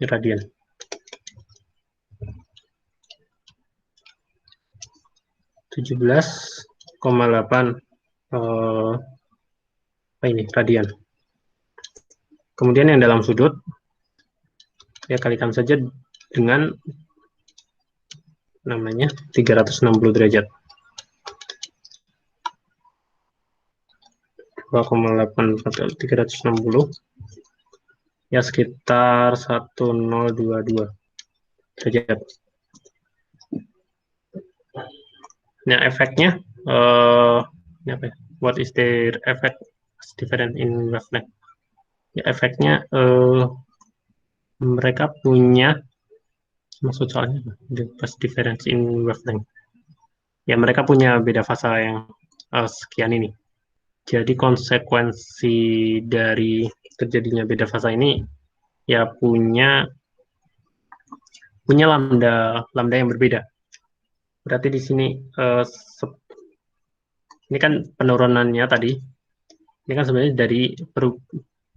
radian. 17,8 ini radian. Kemudian yang dalam sudut ya kalikan saja dengan namanya 360 derajat. 2,8 kali 360 ya sekitar 1022 derajat. Nah, efeknya apa ya? What is the effect different in wavelength? Ya, efeknya mereka punya maksud soalnya the difference in wavelength. Ya, mereka punya beda fasa yang sekian ini. Jadi konsekuensi dari terjadinya beda fasa ini ya punya lambda yang berbeda. Berarti di sini ini kan penurunannya tadi. Ini kan sebenarnya dari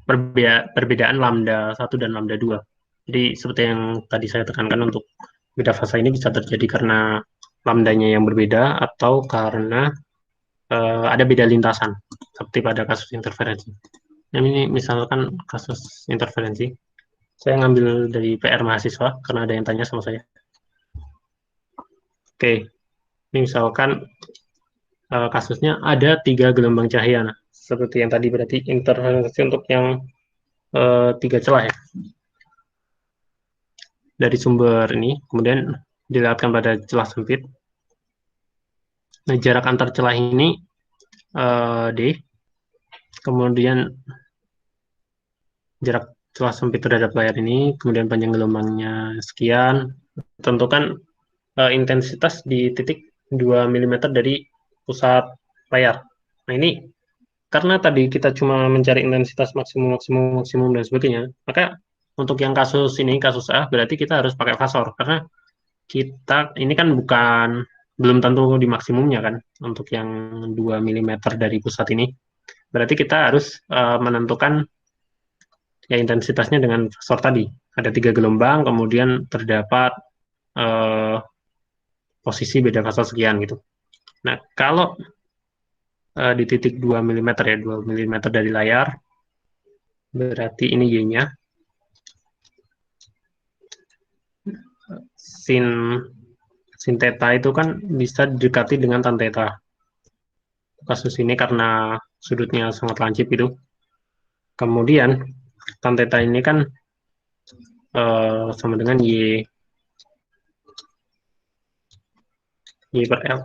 perbedaan lambda 1 dan lambda 2. Jadi seperti yang tadi saya tekankan untuk beda fasa ini bisa terjadi karena lambdanya yang berbeda atau karena ada beda lintasan seperti pada kasus interferensi. Yang ini misalkan kasus interferensi, saya ngambil dari PR mahasiswa karena ada yang tanya sama saya. Oke, ini misalkan kasusnya ada 3 gelombang cahaya. Nah, seperti yang tadi berarti interferensi untuk yang 3 celah ya. Dari sumber ini, kemudian dilewatkan pada celah sempit. Nah, jarak antar celah ini D, kemudian jarak celah sempit terhadap layar ini, kemudian panjang gelombangnya sekian. Tentukan intensitas di titik 2 mm dari pusat layar. Nah, ini karena tadi kita cuma mencari intensitas maksimum, maksimum, maksimum, dan sebagainya, maka untuk yang kasus ini, kasus A, berarti kita harus pakai fasor. Karena kita, ini kan belum tentu di maksimumnya kan, untuk yang 2 mm dari pusat ini. Berarti kita harus menentukan ya intensitasnya dengan fasor tadi. Ada 3 gelombang, kemudian terdapat posisi beda fasa sekian gitu. Nah, kalau di titik 2 mm ya, 2 mm dari layar, berarti ini Y-nya. Sin theta itu kan bisa didekati dengan tan theta. Kasus ini karena sudutnya sangat lancip itu. Kemudian tan theta ini kan sama dengan Y per L.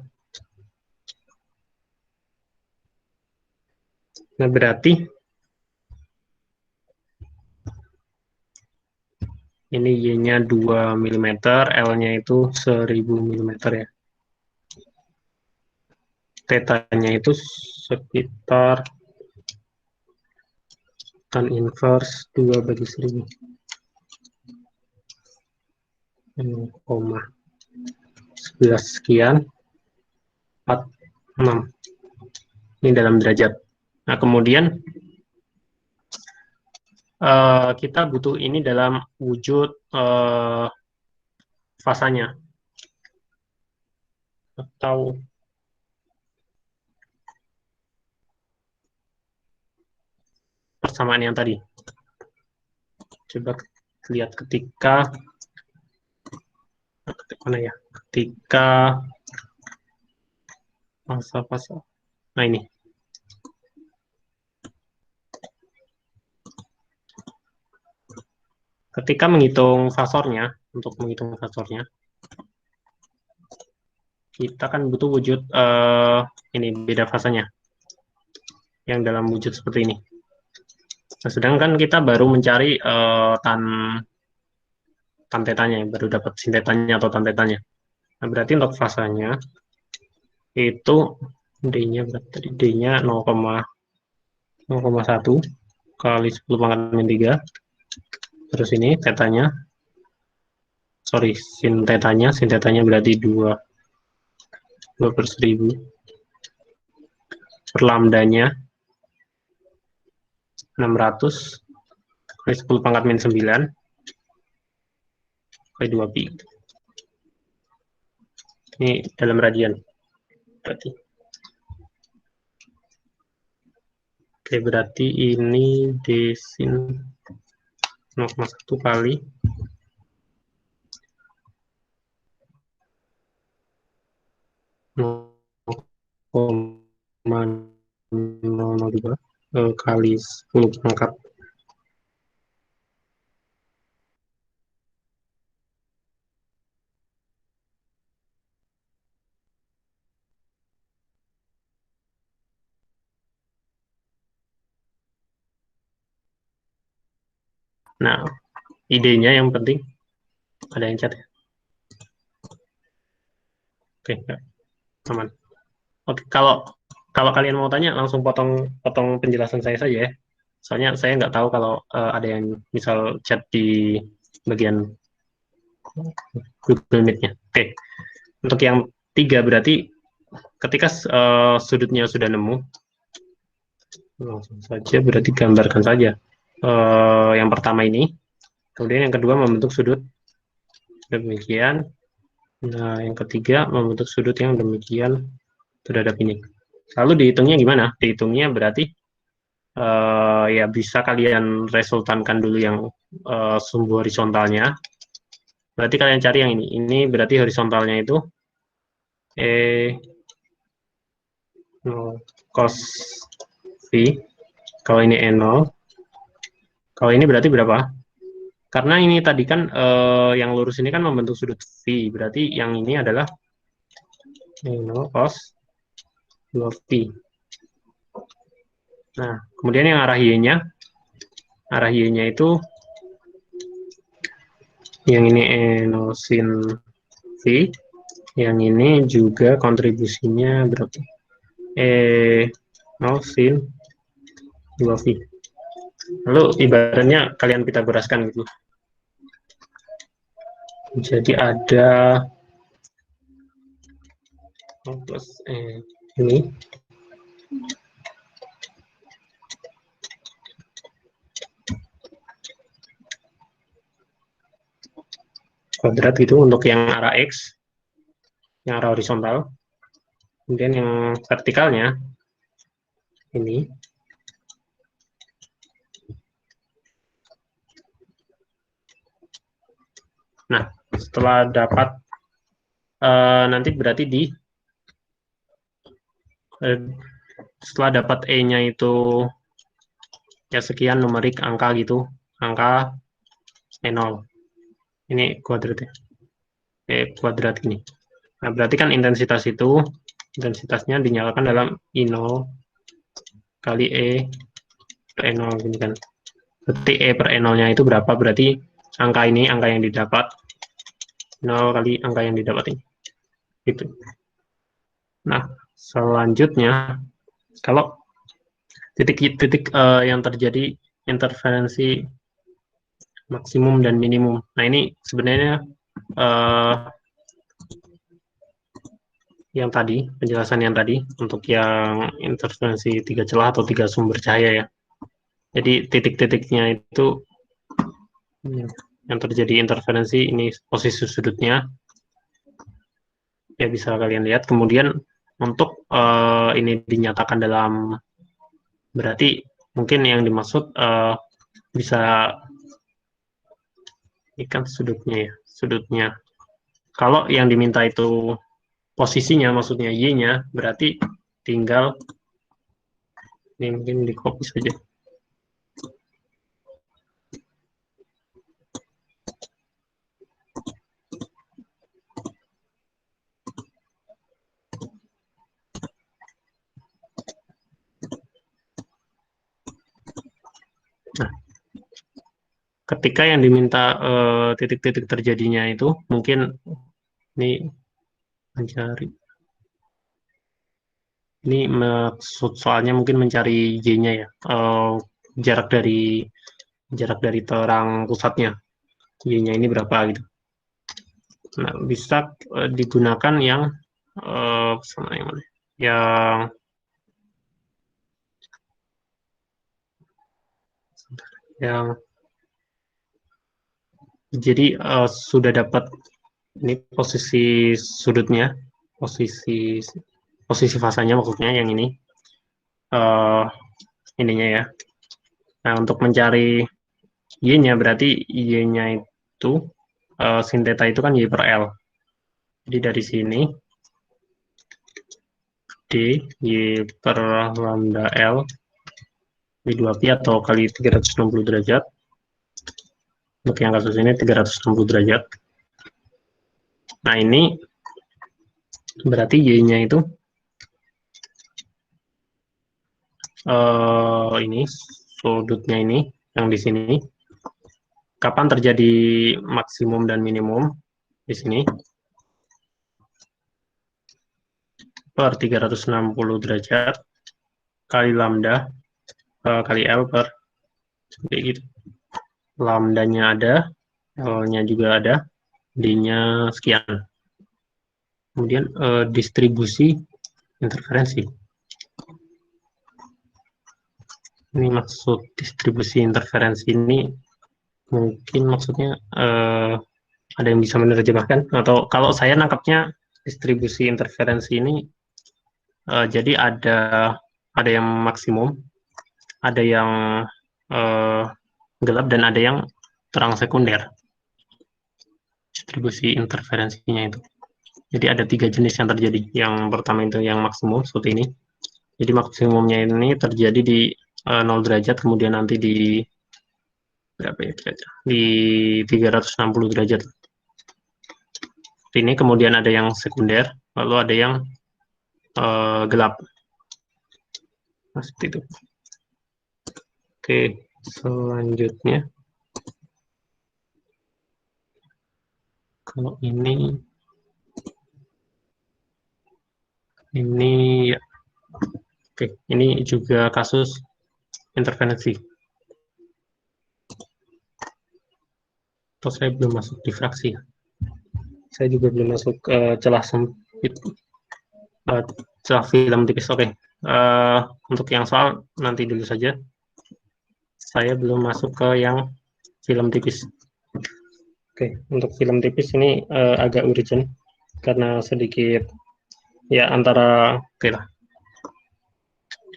Nah, berarti ini Y-nya 2 mm, L-nya itu 1000 mm ya. Theta-nya itu sekitar tan inverse 2/1000. 0,11 sekian 46. Ini dalam derajat. Nah, kemudian kita butuh ini dalam wujud fasanya atau persamaan yang tadi. Coba lihat ketika mana ya? Ketika fasa-fasa. Nah, ini. Ketika menghitung fasornya, untuk menghitung fasornya, kita kan butuh wujud ini beda fasanya yang dalam wujud seperti ini. Nah, sedangkan kita baru mencari tan tetanya, baru dapat sin tetanya atau tan tetanya. Nah, berarti untuk fasanya itu D-nya berapa tadi? D-nya 0,1 kali 10 pangkat min 3. Terus ini tetanya, sorry, sin tetanya berarti 2 per 1000. Per lambdanya 600 kali 10 pangkat min 9 kali 2 pi. Ini dalam radian. Berarti. Oke, berarti ini D sin 0,1 kali 0,002 kali 10 pangkat. Nah, idenya yang penting ada yang chat ya. Oke, enggak. Aman. Oke, kalau kalian mau tanya langsung potong penjelasan saya saja ya. Soalnya saya nggak tahu kalau ada yang misal chat di bagian Google Meet-nya. Oke, untuk yang 3 berarti ketika sudutnya sudah nemu, langsung saja berarti gambarkan saja. Yang pertama ini, kemudian yang kedua membentuk sudut demikian. Nah, yang ketiga membentuk sudut yang demikian terhadap ini. Lalu dihitungnya gimana? Dihitungnya berarti ya bisa kalian resultankan dulu yang sumbu horizontalnya. Berarti kalian cari yang ini. Ini berarti horizontalnya itu cos V. Kalau ini E0. Kalau ini berarti berapa? Karena ini tadi kan yang lurus ini kan membentuk sudut V. Berarti yang ini adalah E0 cos 2V. Nah, kemudian yang arah Y-nya itu yang ini E0 sin V. Yang ini juga kontribusinya berapa? E0 sin 2V. Lalu ibaratnya kalian pitagoraskan gitu. Jadi ada plus ini kuadrat gitu untuk yang arah X, yang arah horizontal. Kemudian yang vertikalnya ini. Nah, setelah dapat nanti berarti setelah dapat E-nya itu ya sekian numerik angka gitu, angka E0. Ini kuadratnya. Kuadrat ini. Nah, berarti kan intensitasnya dinyalakan dalam I0 kali E per E0 gini kan. Berarti E per E0-nya itu berapa? Berarti angka ini, angka yang didapat 0 kali angka yang didapat ini. Gitu. Nah, selanjutnya kalau titik-titik yang terjadi interferensi maksimum dan minimum. Nah, ini sebenarnya yang tadi, penjelasan yang tadi untuk yang interferensi 3 celah atau 3 sumber cahaya ya. Jadi titik-titiknya itu yang terjadi interferensi ini posisi sudutnya ya bisa kalian lihat. Kemudian untuk ini dinyatakan dalam berarti mungkin yang dimaksud bisa ikan sudutnya ya, sudutnya. Kalau yang diminta itu posisinya maksudnya Y-nya berarti tinggal ini mungkin di copy saja. ketika yang diminta titik-titik terjadinya itu mungkin ini mencari ini maksud soalnya mungkin mencari Y-nya ya, jarak dari terang pusatnya, Y-nya ini berapa gitu. Nah, bisa digunakan yang sama yang mana? Yang jadi sudah dapat ini posisi sudutnya, posisi posisi fasanya maksudnya yang ini uh, ininya ya. Nah, untuk mencari Y-nya berarti Y-nya itu sin theta itu kan Y per L. Jadi dari sini D Y per lambda L di 2pi atau kali 360 derajat. Untuk yang kasus ini 360 derajat. Nah, ini berarti Y-nya itu ini sudutnya ini yang di sini. Kapan terjadi maksimum dan minimum di sini? Per 360 derajat kali lambda kali L per kayak gitu. Lambdanya ada, L-nya juga ada, D-nya sekian. Kemudian distribusi interferensi. Ini maksud distribusi interferensi ini mungkin maksudnya ada yang bisa menerjemahkan, atau kalau saya nangkapnya distribusi interferensi ini jadi ada yang maksimum, ada yang gelap, dan ada yang terang sekunder. Distribusi interferensinya itu. Jadi ada 3 jenis yang terjadi. Yang pertama itu yang maksimum seperti ini. Jadi maksimumnya ini terjadi di 0 derajat, kemudian nanti di berapa ya derajat? Di 360 derajat. Ini kemudian ada yang sekunder, lalu ada yang gelap. Nah, seperti itu. Oke, selanjutnya kalau ini ya. Oke, ini juga kasus interferensi. Atau saya belum masuk di fraksi ya. Saya juga belum masuk celah sempit, celah film tipis. Oke, untuk yang soal nanti dulu saja. Saya belum masuk ke yang film tipis. Oke, untuk film tipis ini agak urgent karena sedikit ya antara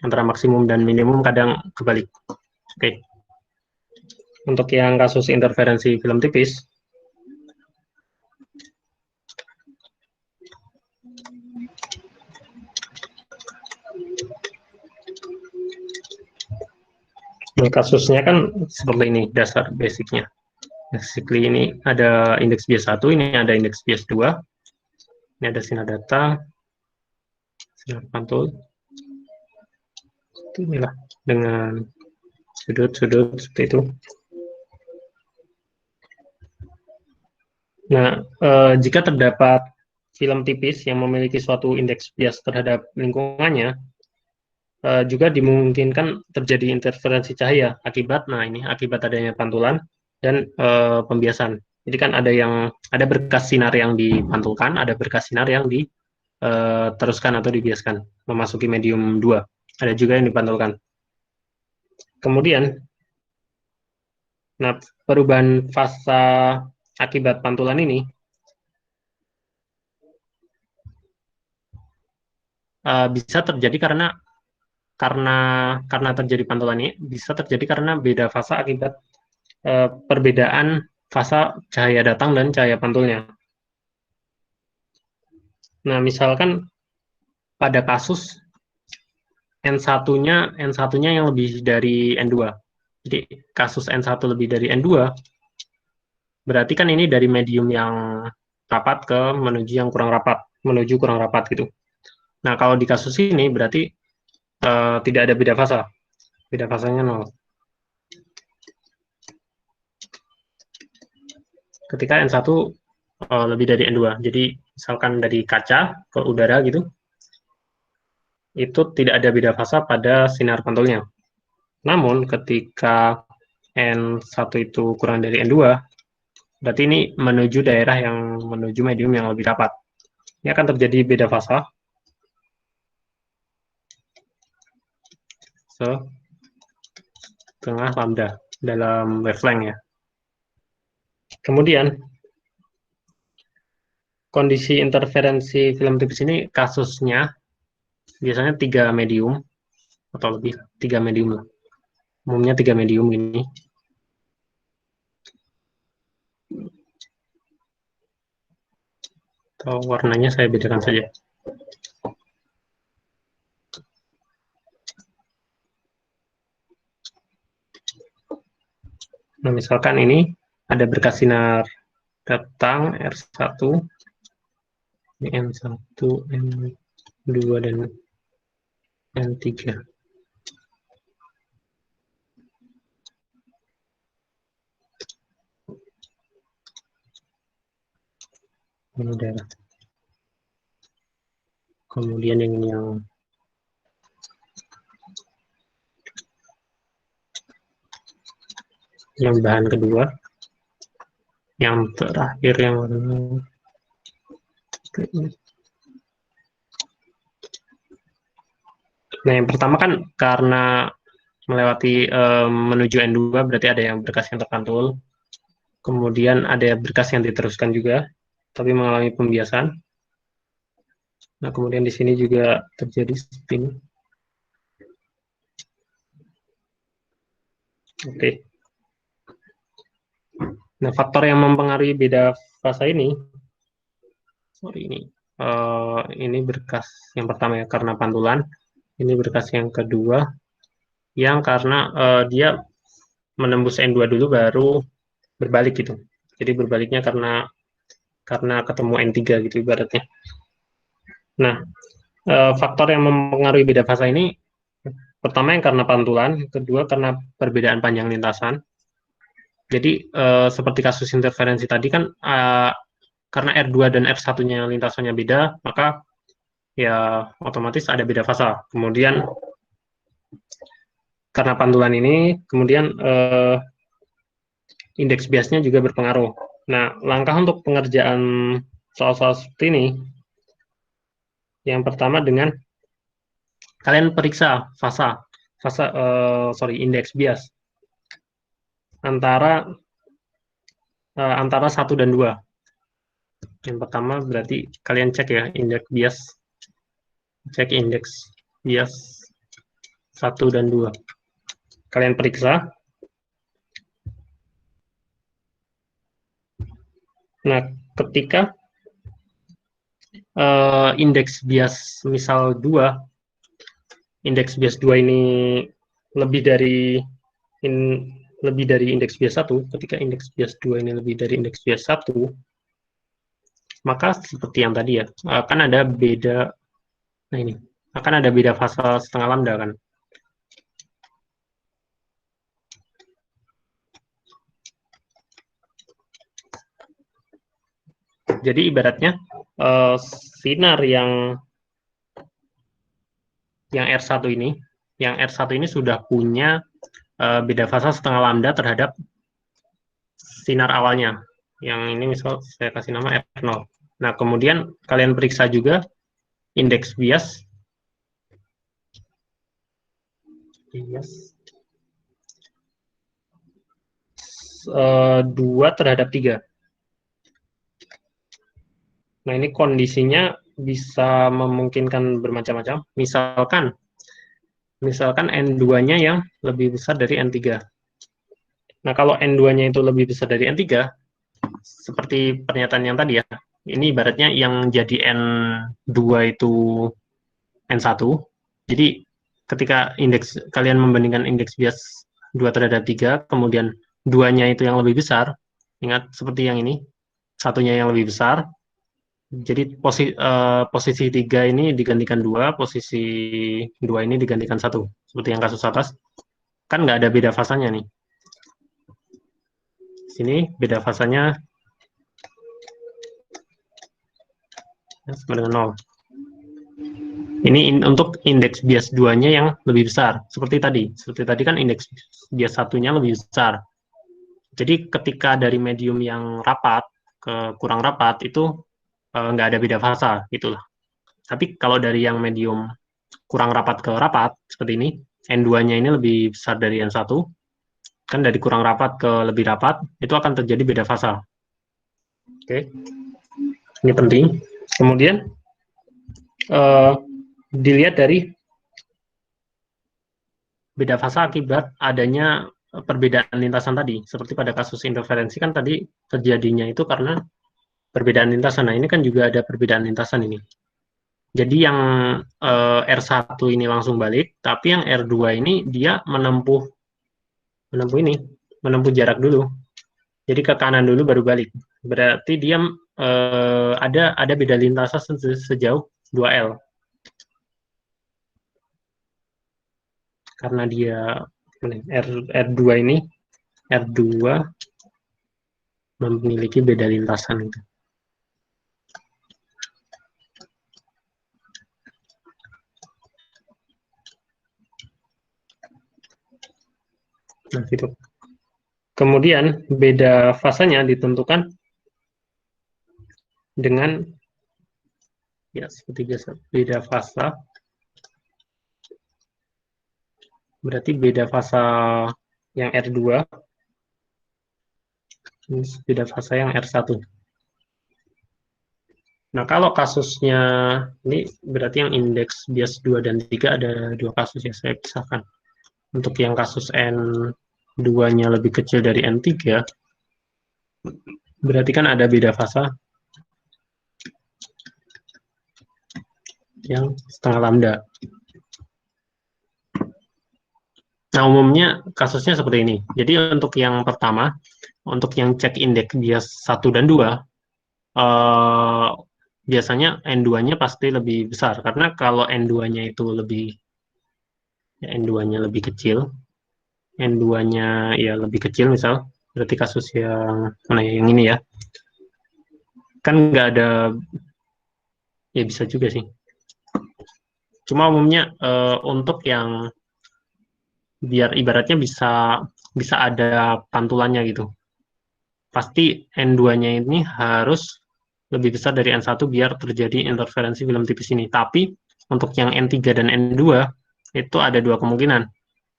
antara maksimum dan minimum kadang kebalik. Oke. Untuk yang kasus interferensi film tipis, kasusnya kan seperti ini dasar basicnya. Basically ini ada indeks bias 1, ini ada indeks bias 2, ini ada sinar data, sinar pantul, inilah dengan sudut-sudut seperti itu. Nah, jika terdapat film tipis yang memiliki suatu indeks bias terhadap lingkungannya, juga dimungkinkan terjadi interferensi cahaya akibat adanya pantulan dan pembiasan. Jadi kan ada berkas sinar yang dipantulkan, ada berkas sinar yang diteruskan atau dibiaskan memasuki medium 2. Ada juga yang dipantulkan. Kemudian, perubahan fasa akibat pantulan ini bisa terjadi karena terjadi pantulan ini bisa terjadi karena beda fasa akibat perbedaan fasa cahaya datang dan cahaya pantulnya. Nah, misalkan pada kasus N1-nya yang lebih dari N2. Jadi kasus N1 lebih dari N2 berarti kan ini dari medium yang rapat menuju kurang rapat gitu. Nah, kalau di kasus ini berarti tidak ada beda fasa. Beda fasanya 0. ketika N1 lebih dari N2. Jadi misalkan dari kaca ke udara gitu, itu tidak ada beda fasa pada sinar pantulnya. Namun ketika N1 itu kurang dari N2, berarti ini menuju daerah yang menuju medium yang lebih rapat. Ini akan terjadi beda fasa setengah lambda dalam wavelength ya. Kemudian kondisi interferensi film tipis ini kasusnya biasanya 3 medium atau lebih, 3 medium lah. Umumnya 3 medium ini. Atau warnanya saya bedakan saja. Nah, misalkan ini ada berkas sinar datang R1, ini N1, N2, dan N3. Ini daerah. Kemudian yang bahan kedua, yang terakhir yang nah, yang pertama kan karena melewati menuju N2 berarti ada yang berkas yang terpantul, kemudian ada berkas yang diteruskan juga tapi mengalami pembiasan. Nah, kemudian di sini juga terjadi spin. Oke. Nah, faktor yang mempengaruhi beda fasa ini, ini berkas yang pertama ya karena pantulan, ini berkas yang kedua yang karena dia menembus N2 dulu baru berbalik gitu. Jadi berbaliknya karena ketemu N3 gitu ibaratnya. Nah, faktor yang mempengaruhi beda fasa ini pertama yang karena pantulan, kedua karena perbedaan panjang lintasan. Jadi seperti kasus interferensi tadi kan karena R2 dan R1-nya lintasannya beda, maka ya otomatis ada beda fasa. Kemudian karena pantulan ini, kemudian indeks biasnya juga berpengaruh. Nah, langkah untuk pengerjaan soal-soal seperti ini, yang pertama dengan kalian periksa indeks bias antara 1 dan 2. Yang pertama berarti kalian cek ya indeks bias, cek indeks bias 1 dan 2. Kalian periksa. Nah, ketika indeks bias misal 2, indeks bias 2 ini lebih dari indeks bias 1, ketika indeks bias 2 ini lebih dari indeks bias 1, maka seperti yang tadi ya, akan ada beda, nah ini, akan ada beda fasa setengah lambda kan. Jadi ibaratnya sinar yang R1 ini, sudah punya beda fasa setengah lambda terhadap sinar awalnya. Yang ini misal saya kasih nama R0. Nah, kemudian kalian periksa juga indeks bias 2 terhadap 3. Nah, ini kondisinya bisa memungkinkan bermacam-macam. Misalkan N2-nya yang lebih besar dari N3. Nah, kalau N2-nya itu lebih besar dari N3, seperti pernyataan yang tadi ya, ini ibaratnya yang jadi N2 itu N1. Jadi, ketika kalian membandingkan indeks bias 2 terhadap 3, kemudian 2-nya itu yang lebih besar, ingat seperti yang ini, satunya yang lebih besar, jadi posisi 3 ini digantikan 2, posisi 2 ini digantikan 1. Seperti yang kasus atas, kan nggak ada beda fasanya nih. Sini beda fasanya sama dengan 0. Ini untuk indeks bias 2-nya yang lebih besar, seperti tadi. Seperti tadi kan indeks bias 1-nya lebih besar. Jadi ketika dari medium yang rapat ke kurang rapat, itu nggak ada beda fasa, gitulah. Tapi kalau dari yang medium kurang rapat ke rapat, seperti ini, N2-nya ini lebih besar dari N1, kan dari kurang rapat ke lebih rapat, itu akan terjadi beda fasa. Oke, ini penting. Kemudian, dilihat dari beda fasa akibat adanya perbedaan lintasan tadi. Seperti pada kasus interferensi kan tadi terjadinya itu karena perbedaan lintasan. Nah, ini kan juga ada perbedaan lintasan ini. Jadi yang R1 ini langsung balik, tapi yang R2 ini dia menempuh jarak dulu. Jadi ke kanan dulu baru balik. Berarti dia ada beda lintasan sejauh 2L. Karena dia R2 ini R2 memiliki beda lintasan itu. Nah, gitu. Kemudian beda fasanya ditentukan dengan ya seperti biasa beda fasa. Berarti beda fasa yang R2 beda fasa yang R1. Nah, kalau kasusnya ini berarti yang indeks bias 2 dan 3 ada dua kasus ya, saya pisahkan. Untuk yang kasus N2-nya lebih kecil dari N3, berarti kan ada beda fasa yang setengah lambda. Nah, umumnya kasusnya seperti ini. Jadi untuk yang pertama, untuk yang cek indeks bias 1 dan 2, biasanya N2-nya pasti lebih besar. Karena kalau N2-nya itu N2-nya lebih kecil, N2-nya ya lebih kecil misal, berarti kasus yang mana ya, yang ini ya, kan nggak ada, ya bisa juga sih. Cuma umumnya untuk yang biar ibaratnya bisa ada pantulannya gitu. Pasti N2-nya ini harus lebih besar dari N1 biar terjadi interferensi film tipis ini. Tapi untuk yang N3 dan N2 itu ada dua kemungkinan.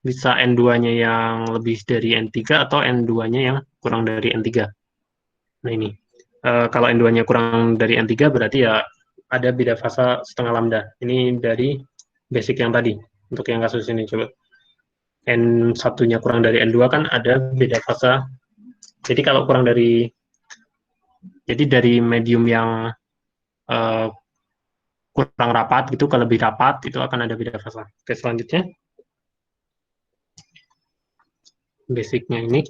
Bisa N2-nya yang lebih dari N3 atau N2-nya yang kurang dari N3. Nah ini, kalau N2-nya kurang dari N3 berarti ya ada beda fasa setengah lambda. Ini dari basic yang tadi. Untuk yang kasus ini coba. N1-nya kurang dari N2 kan ada beda fasa. Jadi kalau kurang dari, jadi dari medium yang uh, kurang rapat gitu ke lebih rapat itu akan ada beda fasa. Oke, selanjutnya basicnya ini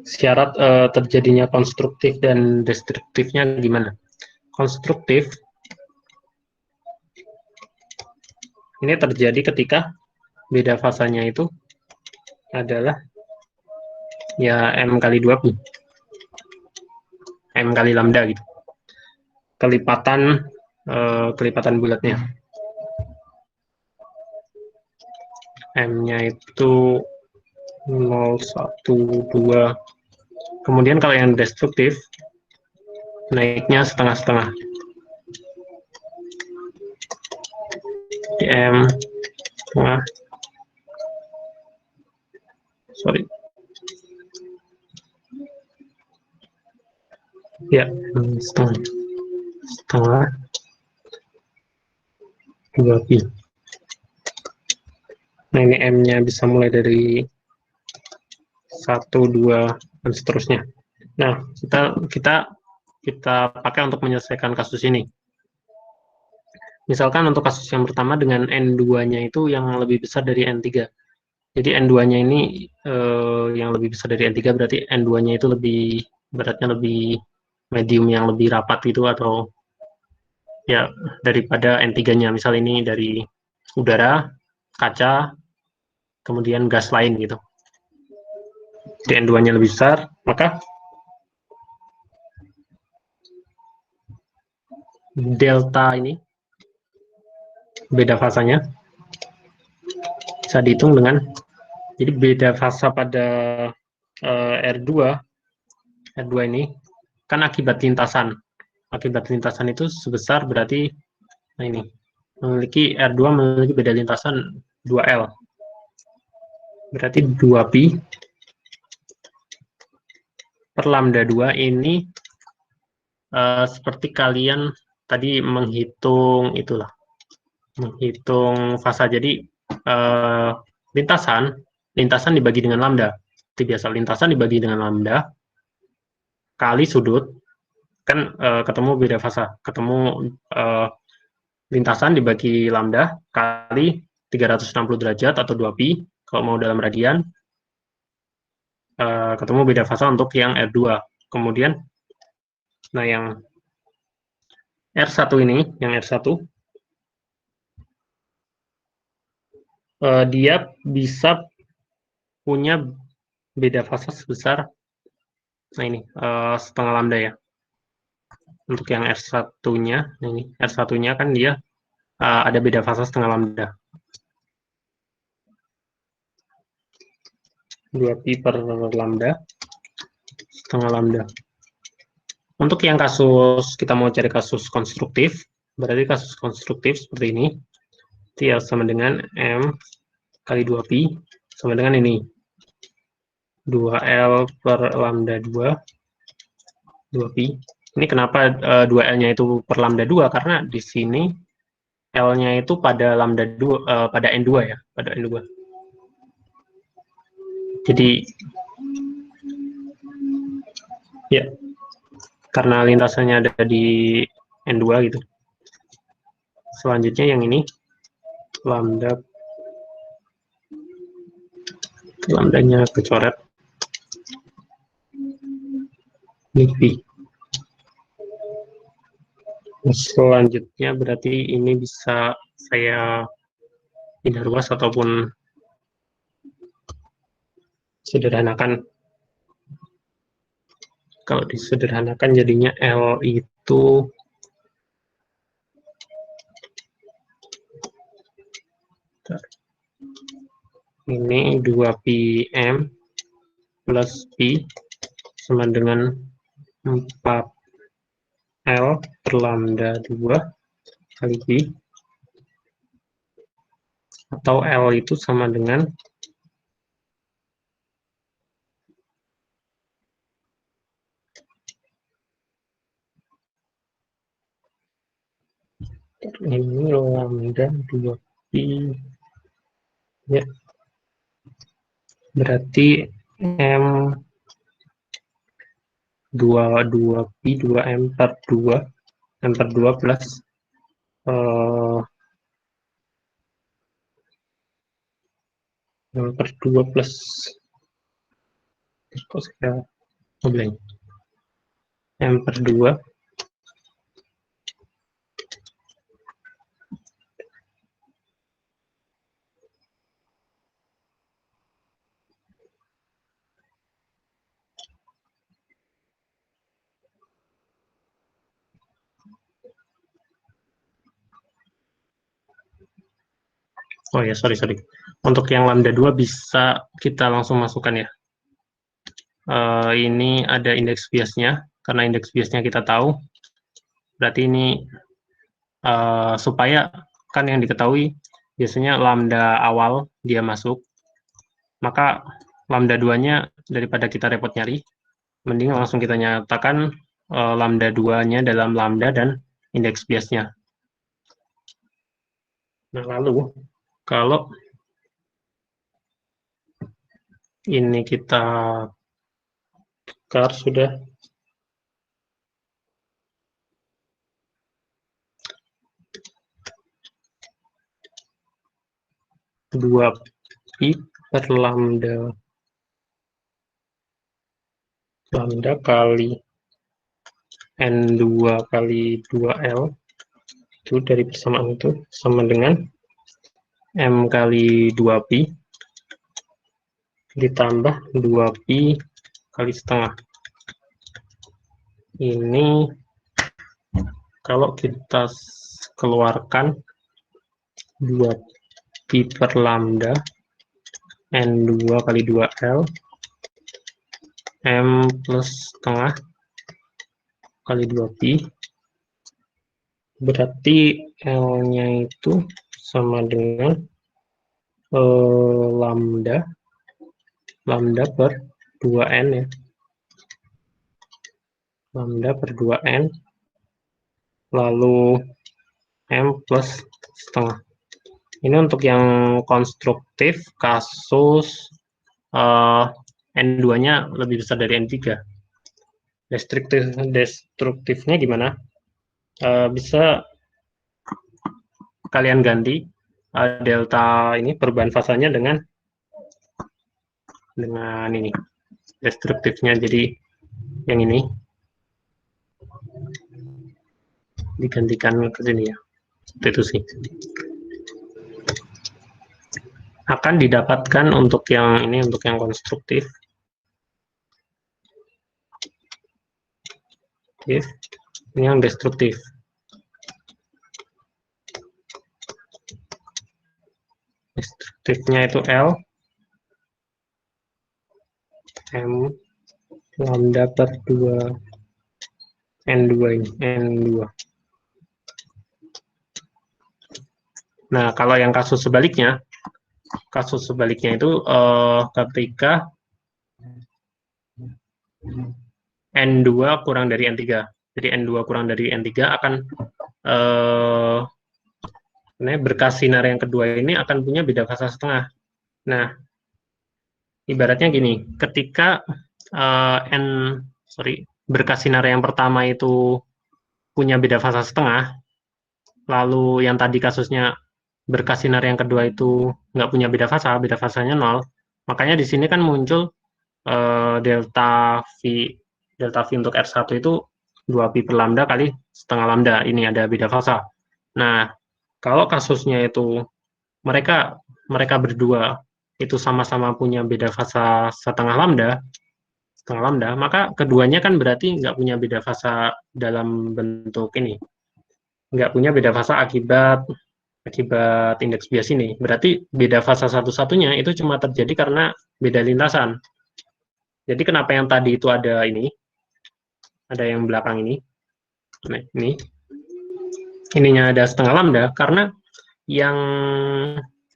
syarat terjadinya konstruktif dan destruktifnya gimana? Konstruktif ini terjadi ketika beda fasanya itu adalah ya M kali 2Pi, M kali lambda gitu. Kelipatan bulatnya. M-nya itu 0, 1, 2. Kemudian kalau yang destruktif, naiknya setengah-setengah. M setengah. Sorry. Ya, setengah. Setengah 2Pi. Nah, ini M-nya bisa mulai dari 1, 2, dan seterusnya. Nah, kita pakai untuk menyelesaikan kasus ini. Misalkan untuk kasus yang pertama dengan N2-nya itu yang lebih besar dari N3. Jadi N2-nya ini yang lebih besar dari N3 berarti N2-nya itu lebih beratnya lebih medium yang lebih rapat gitu atau ya daripada N3-nya. Misal ini dari udara, kaca, kemudian gas lain gitu. Jadi N2-nya lebih besar, maka delta ini, beda fasanya, bisa dihitung dengan, jadi beda fasa pada R2 ini kan akibat lintasan. Akibat lintasan itu sebesar berarti, nah ini, R2 memiliki beda lintasan 2L. Berarti 2pi per lambda 2 ini seperti kalian tadi menghitung itulah, menghitung fasa. Jadi lintasan dibagi dengan lambda. Seperti biasa, lintasan dibagi dengan lambda kali sudut, kan ketemu beda fasa, ketemu lintasan dibagi lambda kali 360 derajat atau 2pi kalau mau dalam radian, ketemu beda fasa untuk yang R2. Kemudian, nah yang R1 ini, yang R1, dia bisa punya beda fasa sebesar, nah ini, setengah lambda ya. Untuk yang R1-nya, ini R1-nya kan dia ada beda fasa setengah lambda. 2pi per lambda, setengah lambda. Untuk yang kasus, kita mau cari kasus konstruktif, berarti kasus konstruktif seperti ini, itu ya sama dengan M kali 2pi, sama dengan ini, 2L per lambda 2, 2pi. Ini kenapa 2L-nya itu per lambda 2? Karena di sini L-nya itu pada lambda 2, pada N2 ya, pada N2. Jadi, ya, karena lintasannya ada di N2 gitu. Selanjutnya yang ini, lambdanya kecoret. Ini pi. Selanjutnya berarti ini bisa saya pindah ruas ataupun sederhanakan. Kalau disederhanakan jadinya L itu ini 2πm plus pi sama dengan 4L per lambda 2 kali pi, atau L itu sama dengan ini lambda 2pi ya, berarti M 2pi 2M per 2 M per 2 plus M per 2 plus kok saya blank, M per 2 oh ya, sorry. Untuk yang lambda 2 bisa kita langsung masukkan ya. Ini ada indeks biasnya, karena indeks biasnya kita tahu. Berarti ini supaya kan yang diketahui biasanya lambda awal dia masuk, maka lambda 2-nya daripada kita repot nyari, mending langsung kita nyatakan lambda 2-nya dalam lambda dan indeks biasnya. Nah, lalu kalau ini kita tukar sudah, dua pi per lambda kali N2 kali 2L itu dari persamaan itu sama dengan M kali 2pi ditambah 2pi kali setengah. Ini kalau kita keluarkan 2pi per lambda N2 kali 2L M plus setengah kali 2pi, berarti L-nya itu sama dengan lambda per 2N ya. Lambda per 2N lalu M plus setengah. Ini untuk yang konstruktif kasus N2-nya lebih besar dari N3. Destruktifnya gimana? Bisa kalian ganti delta ini perubahan fasanya dengan ini destruktifnya, jadi yang ini digantikan ke sini ya, seperti itu sih. Akan didapatkan untuk yang ini, untuk yang konstruktif. Ini yang destruktif. Destruktifnya itu L M lambda per 2 N2 ini, N2. Nah, kalau yang kasus sebaliknya itu ketika N2 kurang dari N3. Jadi N2 kurang dari N3 akan berkas sinar yang kedua ini akan punya beda fasa setengah. Nah, ibaratnya gini, ketika berkas sinar yang pertama itu punya beda fasa setengah, lalu yang tadi kasusnya berkas sinar yang kedua itu nggak punya beda fasanya 0, makanya di sini kan muncul delta V untuk R1 itu 2pi per lambda kali setengah lambda, ini ada beda fasa. Nah, kalau kasusnya itu mereka berdua itu sama-sama punya beda fasa setengah lambda, maka keduanya kan berarti nggak punya beda fasa dalam bentuk ini, nggak punya beda fasa akibat indeks bias ini. Berarti beda fasa satu-satunya itu cuma terjadi karena beda lintasan. Jadi kenapa yang tadi itu ada yang belakang ini, nah, ininya ada setengah lambda, karena yang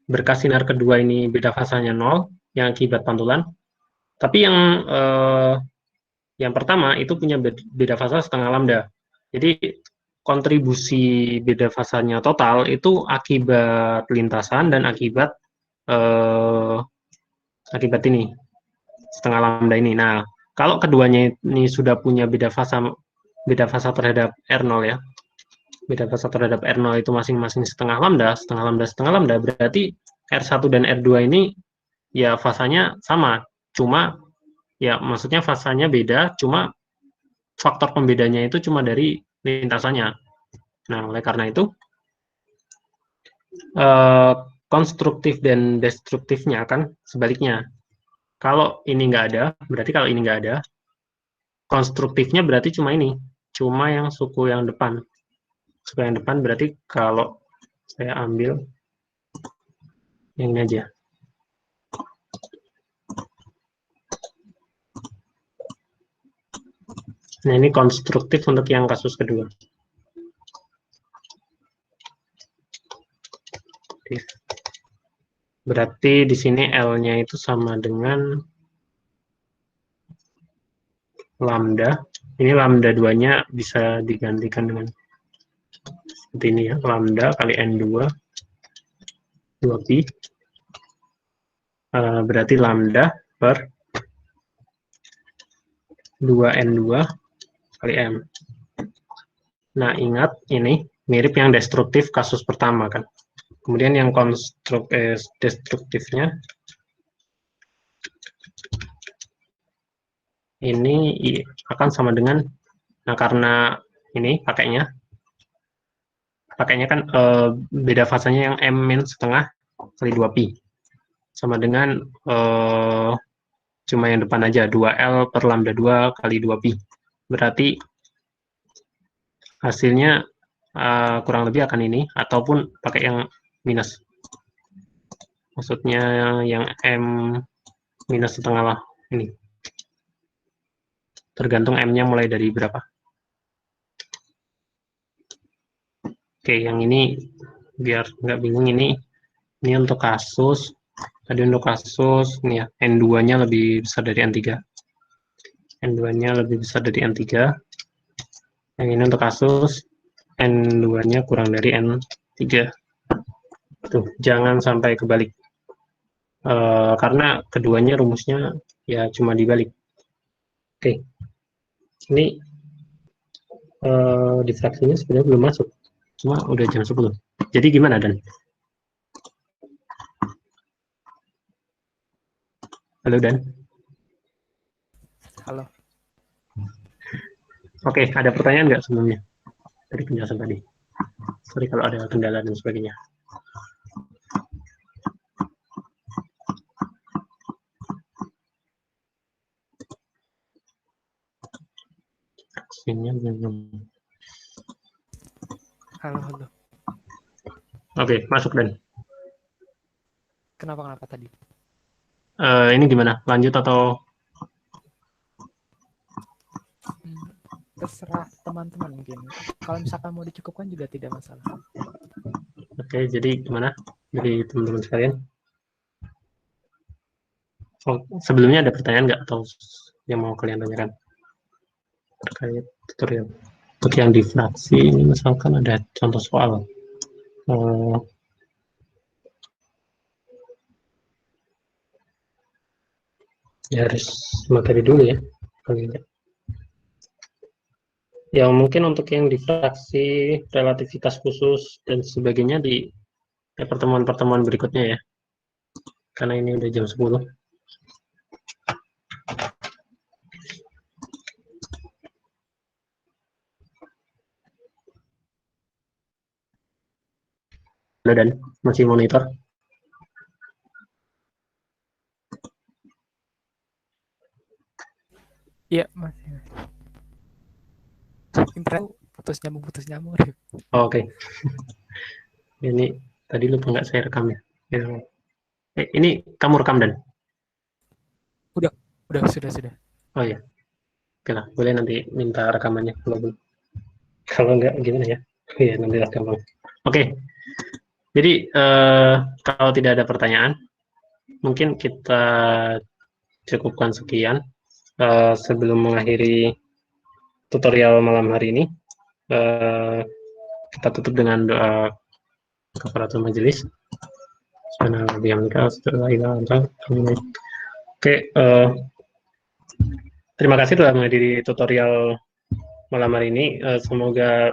berkas sinar kedua ini beda fasanya 0, yang akibat pantulan, tapi yang pertama itu punya beda fasa setengah lambda. Jadi kontribusi beda fasanya total itu akibat lintasan dan akibat ini setengah lambda ini. Nah, kalau keduanya ini sudah punya beda fasa terhadap R0 ya, beda fasa terhadap R0 itu masing-masing setengah lambda, berarti R1 dan R2 ini ya fasanya sama, cuma ya maksudnya fasanya beda, cuma faktor pembedanya itu cuma dari lintasannya. Nah, oleh karena itu konstruktif dan destruktifnya akan sebaliknya. Kalau ini nggak ada, konstruktifnya berarti cuma ini, cuma yang suku yang depan. Suku yang depan berarti kalau saya ambil yang ini aja. Nah, ini konstruktif untuk yang kasus kedua. Berarti di sini L-nya itu sama dengan lambda. Ini lambda 2-nya bisa digantikan dengan seperti ini ya, lambda kali N2 2pi, berarti lambda per 2N2 kali M. Nah, ingat ini mirip yang destruktif kasus pertama kan. Kemudian yang destruktifnya ini akan sama dengan, nah karena ini pakainya kan beda fasanya yang M- setengah kali 2pi, sama dengan cuma yang depan aja 2L per lambda 2 kali 2pi. Berarti hasilnya kurang lebih akan ini, ataupun pakai yang minus. Maksudnya yang M minus setengah lah ini. Tergantung M-nya mulai dari berapa. Oke, yang ini biar nggak bingung, ini untuk kasus. Tadi untuk kasus, ini ya, N2-nya lebih besar dari N3. N2-nya lebih besar dari N3. Yang ini untuk kasus, N2-nya kurang dari N3. Tuh, jangan sampai kebalik. Karena keduanya rumusnya ya cuma dibalik. Oke, ini difraksinya sebenarnya belum masuk. Cuma udah jam 10. Jadi gimana, Dan? Halo, Dan. Halo. Oke, ada pertanyaan nggak sebelumnya dari penjelasan tadi? Sorry kalau ada kendala dan sebagainya. Vaksinnya belum. Halo. Oke, masuk, Dan. Kenapa tadi? Ini gimana? Lanjut atau? Terserah teman-teman mungkin. Kalau misalkan mau dicukupkan juga tidak masalah. Oke, jadi gimana dari teman-teman sekalian? Oh, sebelumnya ada pertanyaan nggak atau yang mau kalian tanyakan terkait tutorial? Untuk yang di fraksi ini misalkan ada contoh soal. Ya harus materi dulu ya. Ya mungkin untuk yang di fraksi, relativitas khusus dan sebagainya di pertemuan-pertemuan berikutnya ya. Karena ini udah jam 10. Halo, Dan, masih monitor? Iya, masih. Internet putus nyambung. Oh, oke. Ini tadi lupa nggak saya rekam ya. Ini kamu rekam, Dan? Udah, sudah. Oh ya, oke lah. Boleh nanti minta rekamannya kalau nggak gimana ya. Iya, nanti rekam. Oke. Jadi kalau tidak ada pertanyaan, mungkin kita cukupkan sekian. Sebelum mengakhiri tutorial malam hari ini, kita tutup dengan doa kafaratul majelis. Oke, terima kasih telah menghadiri tutorial malam hari ini. Semoga